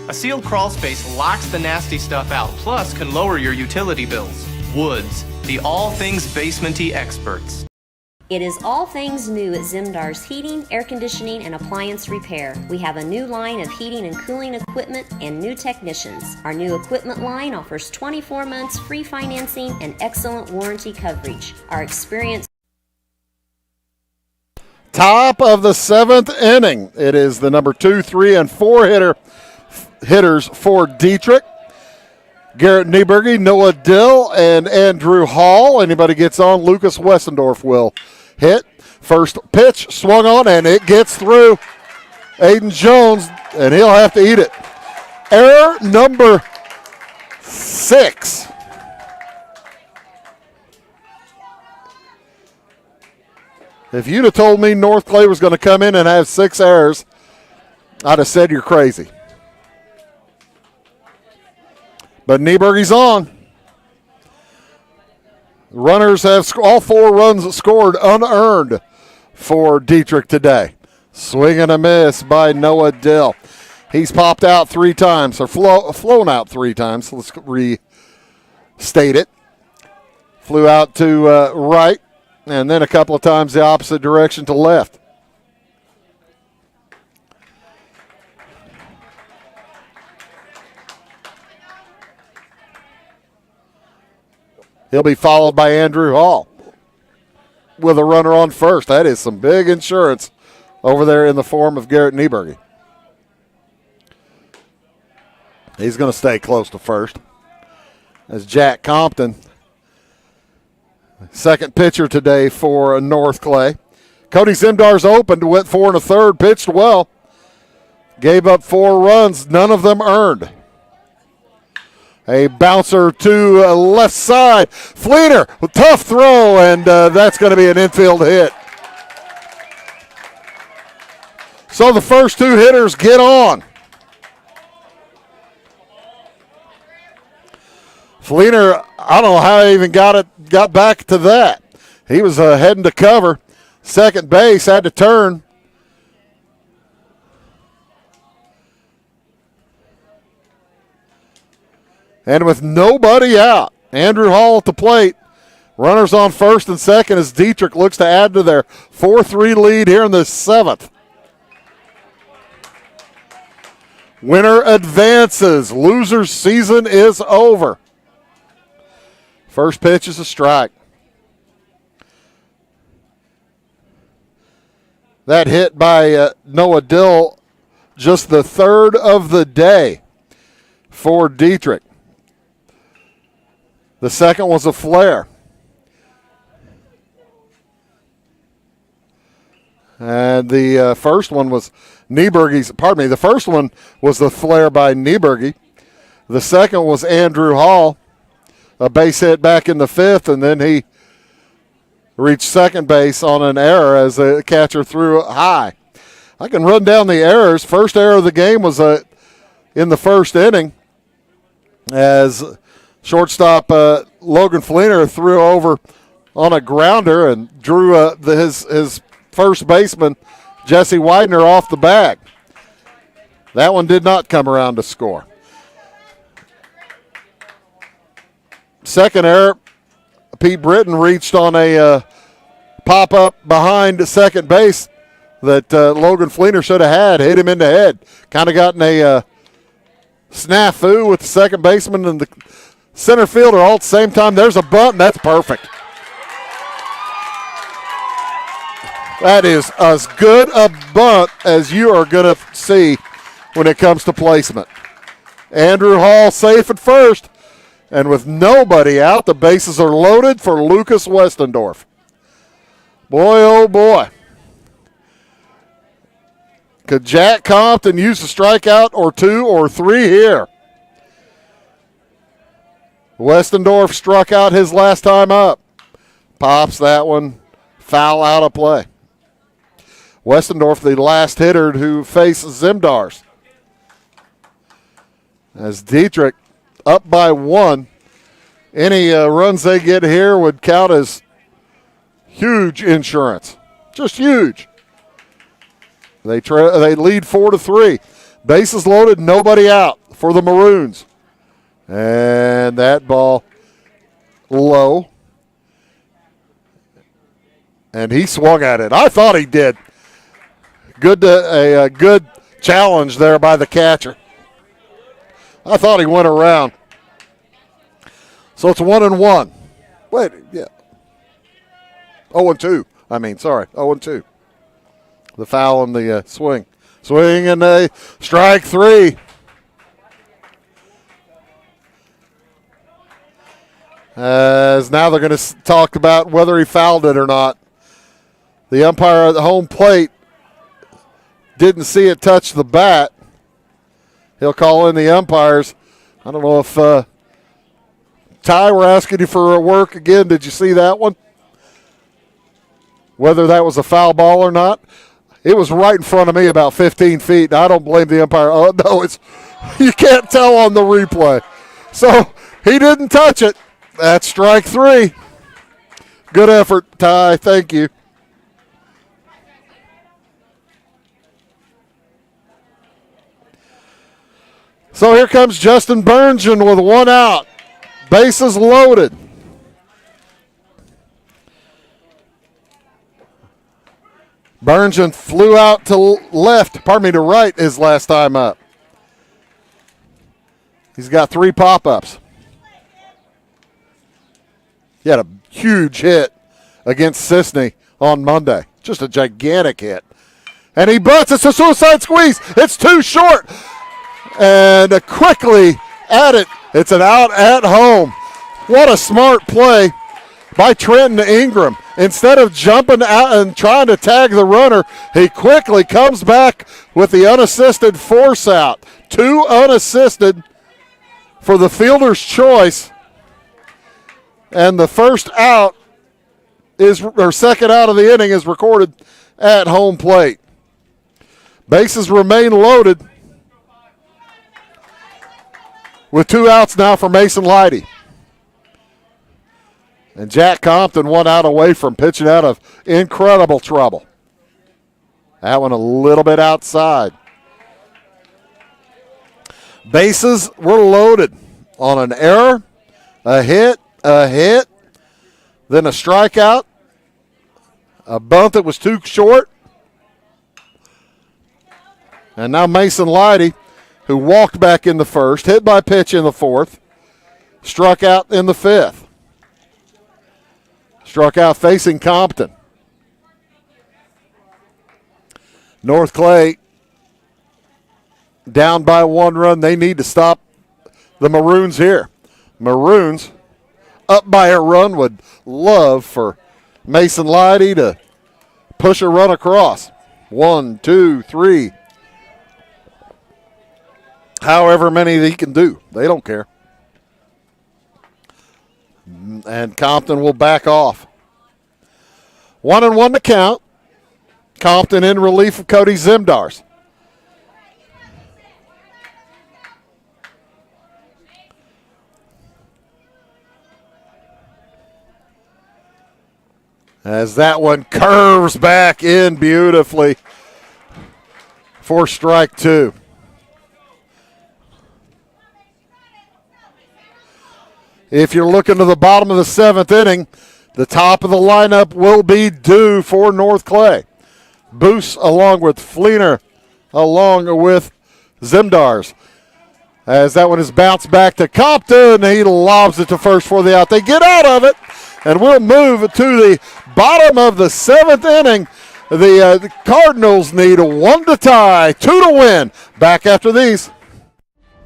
A sealed crawl space locks the nasty stuff out, plus can lower your utility bills. Woods, the all things basement-y experts. It is all things new at Zimdar's Heating, Air Conditioning, and Appliance Repair. We have a new line of heating and cooling equipment and new technicians. Our new equipment line offers 24 months free financing and excellent warranty coverage. Our experience. Top of the 7th inning. It is the number 2, 3, and 4 hitters for Dieterich. Garrett Nieberge, Noah Dill, and Andrew Hall. Anybody gets on, Lucas Westendorf will hit. First pitch swung on, and it gets through Aiden Jones, and he'll have to eat it. Error number 6. If you'd have told me North Clay was going to come in and have 6 errors, I'd have said you're crazy. But Nieberge's on. Runners have all 4 runs scored unearned for Dieterich today. Swing and a miss by Noah Dill. He's popped out 3 times, or flown out 3 times. Let's restate it. Flew out to right, and then a couple of times the opposite direction to left. He'll be followed by Andrew Hall with a runner on first. That is some big insurance over there in the form of Garrett Nieberge. He's going to stay close to first. As Jack Compton, second pitcher today for North Clay. Cody Zimdar's opened, went 4 1/3, pitched well. Gave up 4 runs, none of them earned. A bouncer to left side. Fleener, tough throw, and that's going to be an infield hit. So the first 2 hitters get on. Fleener, I don't know how he even got back to that. He was heading to cover. Second base, had to turn. And with nobody out, Andrew Hall at the plate Runners on first and second as Dieterich looks to add to their 4-3 lead here in the 7th. Winner advances. Loser's season is over. First pitch is a strike. That hit by Noah Dill, just the third of the day for Dieterich. The second was a flare. And the first one was the first one was the flare by Nieberge. The second was Andrew Hall, a base hit back in the 5th, and then he reached second base on an error as the catcher threw high. I can run down the errors. First error of the game was in the first inning as shortstop Logan Fleener threw over on a grounder and drew his first baseman, Jesse Widener, off the bag. That one did not come around to score. Second error, Pete Britton reached on a pop-up behind second base that Logan Fleener should have had, hit him in the head. Kind of gotten a snafu with the second baseman and the center fielder all at the same time. There's a bunt, and that's perfect. That is as good a bunt as you are going to see when it comes to placement. Andrew Hall safe at first, and with nobody out, the bases are loaded for Lucas Westendorf. Boy, oh boy. Could Jack Compton use a strikeout or 2 or 3 here? Westendorf struck out his last time up. Pops that one, foul out of play. Westendorf, the last hitter who faced Zimdars. As Dieterich up by 1. Any runs they get here would count as huge insurance. Just huge. They lead 4-3. Bases loaded, nobody out for the Maroons. And that ball low. And he swung at it. I thought he did. A good challenge there by the catcher. I thought he went around. So it's 1-1. Wait, yeah. 0-2. 0-2. The foul and the swing. Swing and a strike 3. As now they're going to talk about whether he fouled it or not. The umpire at the home plate didn't see it touch the bat. He'll call in the umpires. I don't know if Ty, we're asking you for work again. Did you see that one? Whether that was a foul ball or not. It was right in front of me about 15 feet. I don't blame the umpire. Oh, no, you can't tell on the replay. So he didn't touch it. That's strike 3. Good effort, Ty. Thank you. So here comes Justin Burngeon with 1 out. Bases loaded. Burngeon flew out to to right his last time up. He's got 3 pop-ups. He had a huge hit against Sisney on Monday. Just a gigantic hit. And he butts. It's a suicide squeeze. It's too short. And quickly at it. It's an out at home. What a smart play by Trenton Ingram. Instead of jumping out and trying to tag the runner, he quickly comes back with the unassisted force out. 2 unassisted for the fielder's choice. And the first out second out of the inning is recorded at home plate. Bases remain loaded with 2 outs now for Mason Leidy. And Jack Compton 1 out away from pitching out of incredible trouble. That one a little bit outside. Bases were loaded on an error, a hit, then a strikeout, a bunt that was too short, and now Mason Leidy, who walked back in the first, hit by pitch in the fourth, struck out in the fifth. Struck out facing Compton. North Clay down by 1 run. They need to stop the Maroons here. Maroons up by a run would love for Mason Leidy to push a run across. 1, 2, 3. However many he can do. They don't care. And Compton will back off. 1-1 to count. Compton in relief of Cody Zimdars. As that one curves back in beautifully for strike 2. If you're looking to the bottom of the 7th inning, the top of the lineup will be due for North Clay. Boos along with Fleener, along with Zimdars. As that one is bounced back to Compton, he lobs it to first for the out. They get out of it, and we'll move to the bottom of the 7th inning. The Cardinals need 1 to tie, 2 to win. Back after these.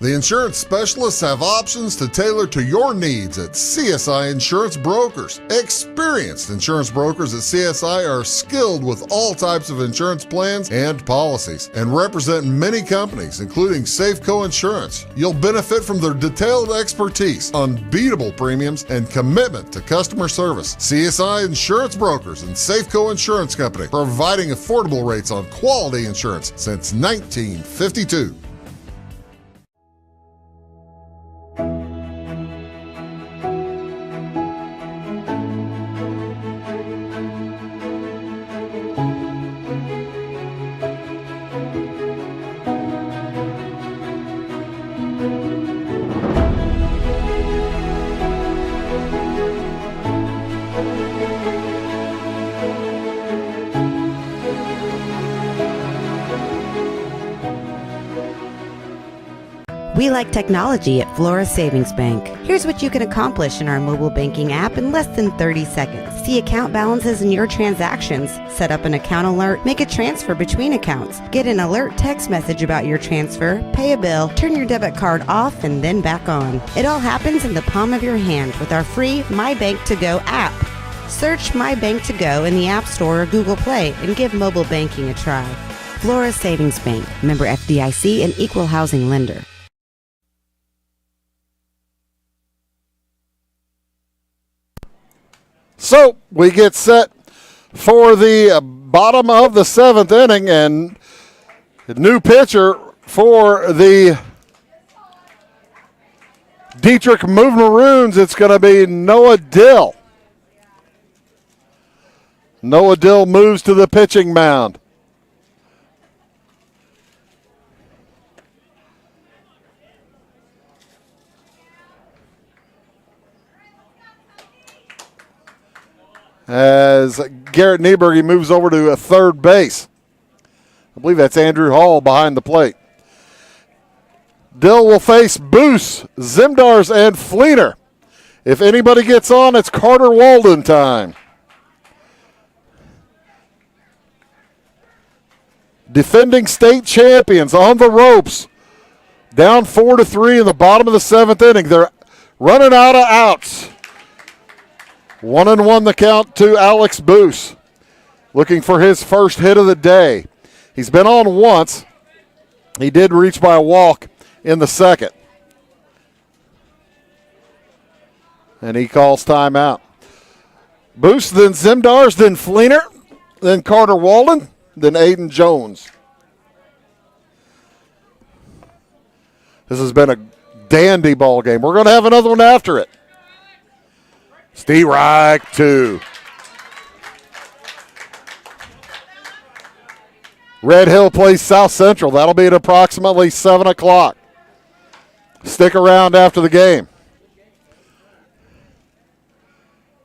The insurance specialists have options to tailor to your needs at CSI Insurance Brokers. Experienced insurance brokers at CSI are skilled with all types of insurance plans and policies and represent many companies, including Safeco Insurance. You'll benefit from their detailed expertise, unbeatable premiums, and commitment to customer service. CSI Insurance Brokers and Safeco Insurance Company, providing affordable rates on quality insurance since 1952. We like technology at Flora Savings Bank. Here's what you can accomplish in our mobile banking app in less than 30 seconds. See account balances in your transactions, set up an account alert, make a transfer between accounts, get an alert text message about your transfer, pay a bill, turn your debit card off and then back on. It all happens in the palm of your hand with our free My Bank to Go app. Search My Bank to Go in the App Store or Google Play and give mobile banking a try. Flora Savings Bank, member FDIC and equal housing lender. So we get set for the bottom of the 7th inning, and the new pitcher for the Dieterich Maroons, it's going to be Noah Dill. Noah Dill moves to the pitching mound. As Garrett Nieberg moves over to a third base. I believe that's Andrew Hall behind the plate. Dill will face Boos, Zimdars, and Fleener. If anybody gets on, it's Carter Walden time. Defending state champions on the ropes. Down 4-3 in the bottom of the 7th inning. They're running out of outs. 1-1 the count to Alex Boos, looking for his first hit of the day. He's been on once. He did reach by a walk in the second. And he calls timeout. Boos, then Zimdars, then Fleener, then Carter Walden, then Aiden Jones. This has been a dandy ball game. We're going to have another one after it. Steve Reich, 2. Red Hill plays South Central. That'll be at approximately 7 o'clock. Stick around after the game.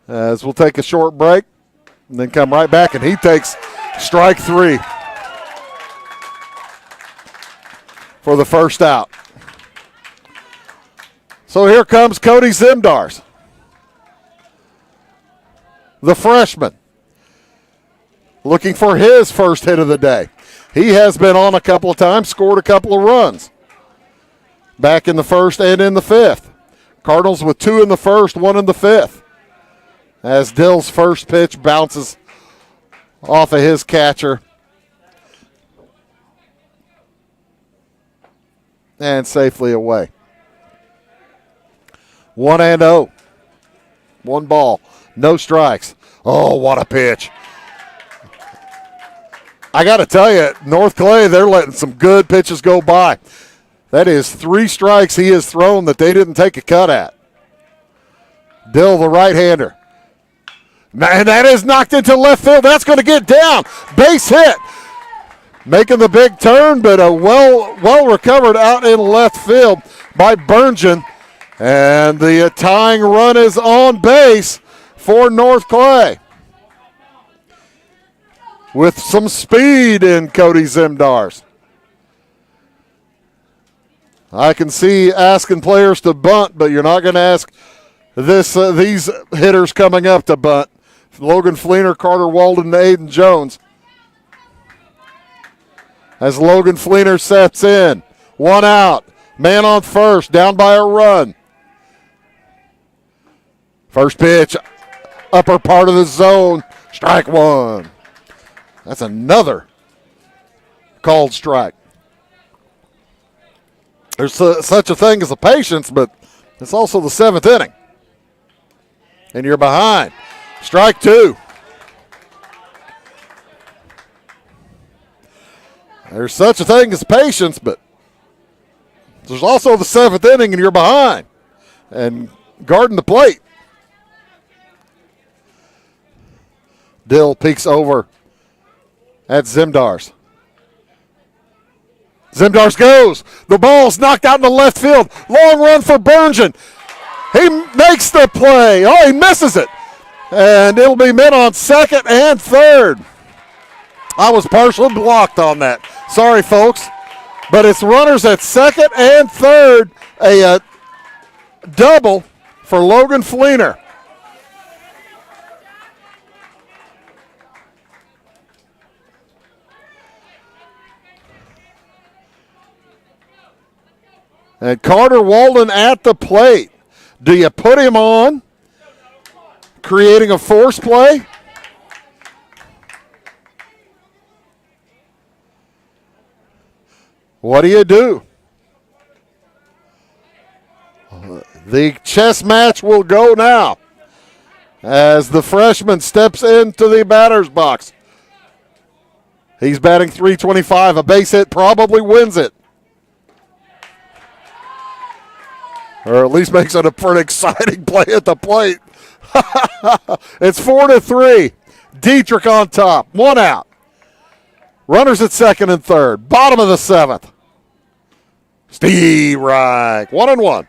As we'll take a short break and then come right back, and he takes strike 3 for the first out. So here comes Cody Zimdars, the freshman, looking for his first hit of the day. He has been on a couple of times, scored a couple of runs back in the first and in the fifth. Cardinals with 2 in the first, 1 in the fifth. As Dill's first pitch bounces off of his catcher and safely away. 1-0. 1 ball. No strikes. Oh, what a pitch. I got to tell you, North Clay, they're letting some good pitches go by. That is 3 strikes he has thrown that they didn't take a cut at. Dill, the right-hander. And that is knocked into left field. That's going to get down. Base hit. Making the big turn, but a well recovered out in left field by Burngeon. And the tying run is on base for North Clay. With some speed in Cody Zimdars. I can see asking players to bunt, but you're not going to ask these hitters coming up to bunt. Logan Fleener, Carter Walden, and Aiden Jones. As Logan Fleener sets in. 1 out. Man on first, down by a run. First pitch, upper part of the zone. Strike 1. That's another called strike. There's such a thing as a patience, but it's also the 7th inning. And you're behind. Strike 2. There's such a thing as patience, but there's also the 7th inning and you're behind. And guarding the plate. Dill peeks over at Zimdars. Zimdars goes. The ball's knocked out in the left field. Long run for Burngeon. He makes the play. Oh, he misses it. And it'll be men on second and third. I was partially blocked on that. Sorry, folks. But it's runners at second and third. A double for Logan Fleener. And Carter Walden at the plate. Do you put him on? Creating a force play? What do you do? The chess match will go now as the freshman steps into the batter's box. He's batting .325. A base hit probably wins it. Or at least makes it a pretty exciting play at the plate. It's 4-3. Dieterich on top. 1 out. Runners at second and third. Bottom of the 7th. Steve Reich. 1-1.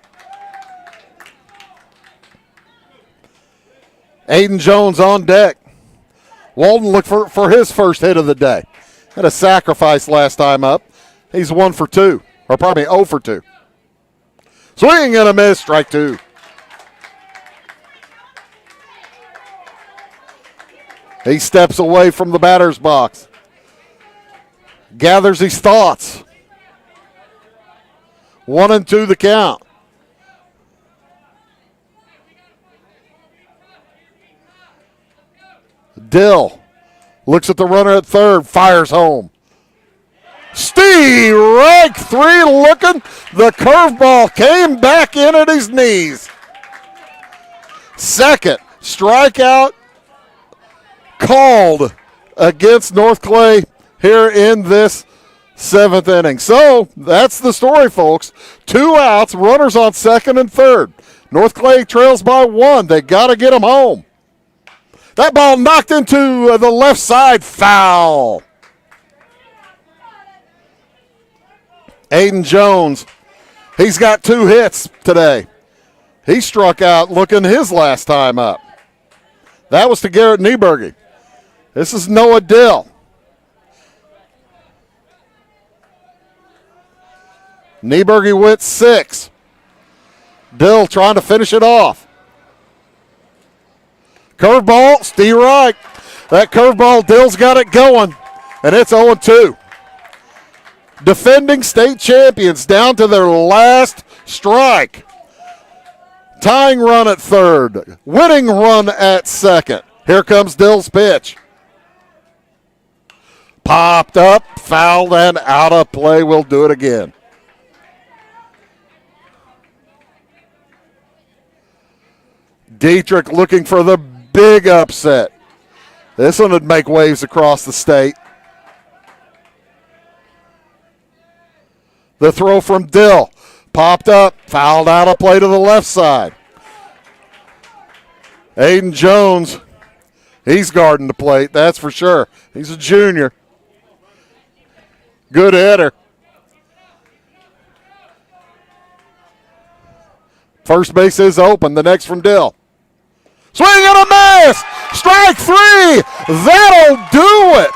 Aiden Jones on deck. Walden looked for his first hit of the day. Had a sacrifice last time up. He's 1 for 2. Or probably 0 for 2. Swing and a miss, strike 2. He steps away from the batter's box. Gathers his thoughts. 1-2 the count. Dill looks at the runner at third, fires home. Steve Reich, 3 looking. The curveball came back in at his knees. Second strikeout called against North Clay here in this 7th inning. So that's the story, folks. 2 outs, runners on second and third. North Clay trails by 1. They got to get him home. That ball knocked into the left side, foul. Aiden Jones, he's got 2 hits today. He struck out looking his last time up. That was to Garrett Nieberge. This is Noah Dill. Nieberge with 6. Dill trying to finish it off. Curveball, Steve Wright. That curveball, Dill's got it going, and it's 0-2. Defending state champions down to their last strike. Tying run at third. Winning run at second. Here comes Dill's pitch. Popped up, fouled, and out of play. We'll do it again. Dieterich looking for the big upset. This one would make waves across the state. The throw from Dill. Popped up, fouled out of play to the left side. Aiden Jones, he's guarding the plate, that's for sure. He's a junior. Good hitter. First base is open, the next from Dill. Swing and a miss! Strike 3! That'll do it!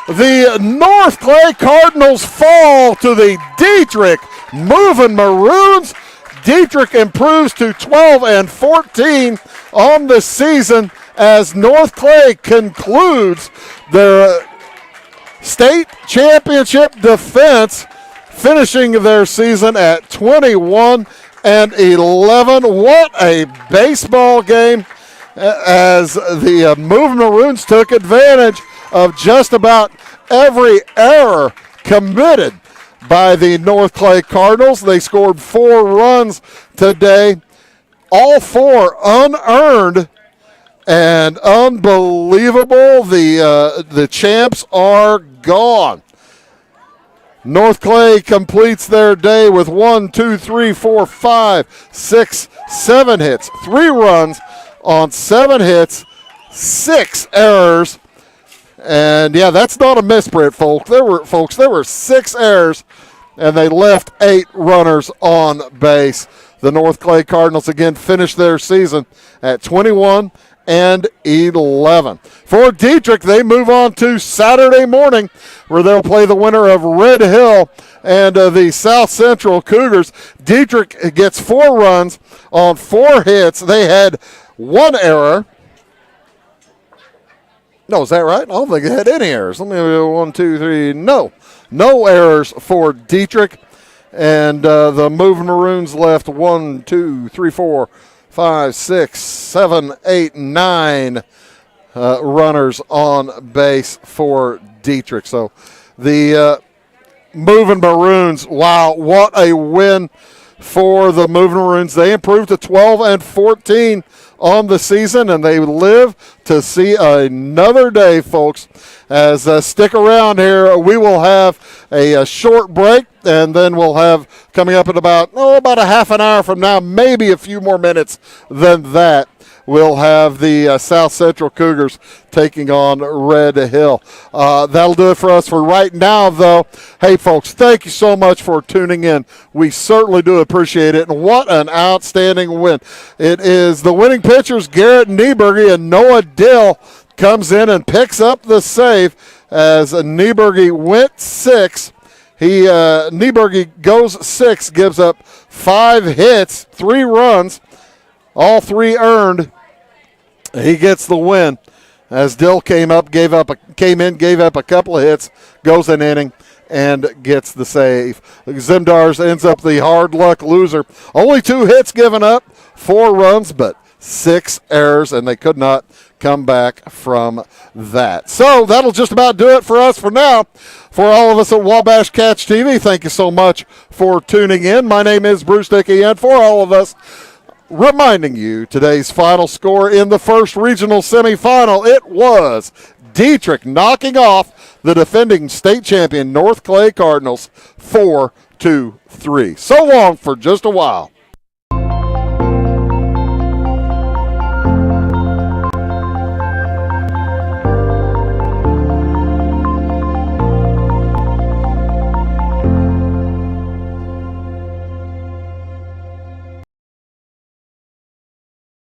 The North Clay Cardinals fall to the Dieterich Moving Maroons. Dieterich improves to 12-14 on the season as North Clay concludes their state championship defense, finishing their season at 21-11. What a baseball game, as the Moving Maroons took advantage of just about every error committed by the North Clay Cardinals. They scored 4 runs today, all 4 unearned, and unbelievable. The champs are gone. North Clay completes their day with 1, 2, 3, 4, 5, 6, 7 hits, 3 runs on 7 hits, 6 errors. And yeah, that's not a misprint, folks. There were 6 errors, and they left 8 runners on base. The North Clay Cardinals again finished their season at 21-11. For Dieterich, they move on to Saturday morning, where they'll play the winner of Red Hill and the South Central Cougars. Dieterich gets 4 runs on 4 hits. They had 1 error. No, is that right? I don't think they had any errors. Let me 1, 2, 3. No errors for Dieterich. And the Moving Maroons left 1, 2, 3, 4, 5, 6, 7, 8, 9 runners on base for Dieterich. So the Moving Maroons, wow, what a win for the Moving Maroons. They improved to 12-14 on the season, and they live to see another day, folks. As stick around here, we will have a short break, and then we'll have, coming up in about a half an hour from now, maybe a few more minutes than that, we'll have the South Central Cougars taking on Red Hill. That'll do it for us for right now, though. Hey, folks, thank you so much for tuning in. We certainly do appreciate it, and what an outstanding win. It is the winning pitchers, Garrett Nieberge, and Noah Dill comes in and picks up the save as Nieberge went 6. Nieberge goes 6, gives up 5 hits, 3 runs, all 3 earned. He gets the win as Dill came in, gave up a couple of hits, goes an inning, and gets the save. Zimdars ends up the hard luck loser. Only 2 hits given up, 4 runs, but 6 errors, and they could not come back from that. So that'll just about do it for us for now. For all of us at Wabash Catch TV, thank you so much for tuning in. My name is Bruce Dickey, and for all of us, reminding you today's final score in the first regional semifinal, it was Dieterich knocking off the defending state champion North Clay Cardinals 4-3. So long for just a while.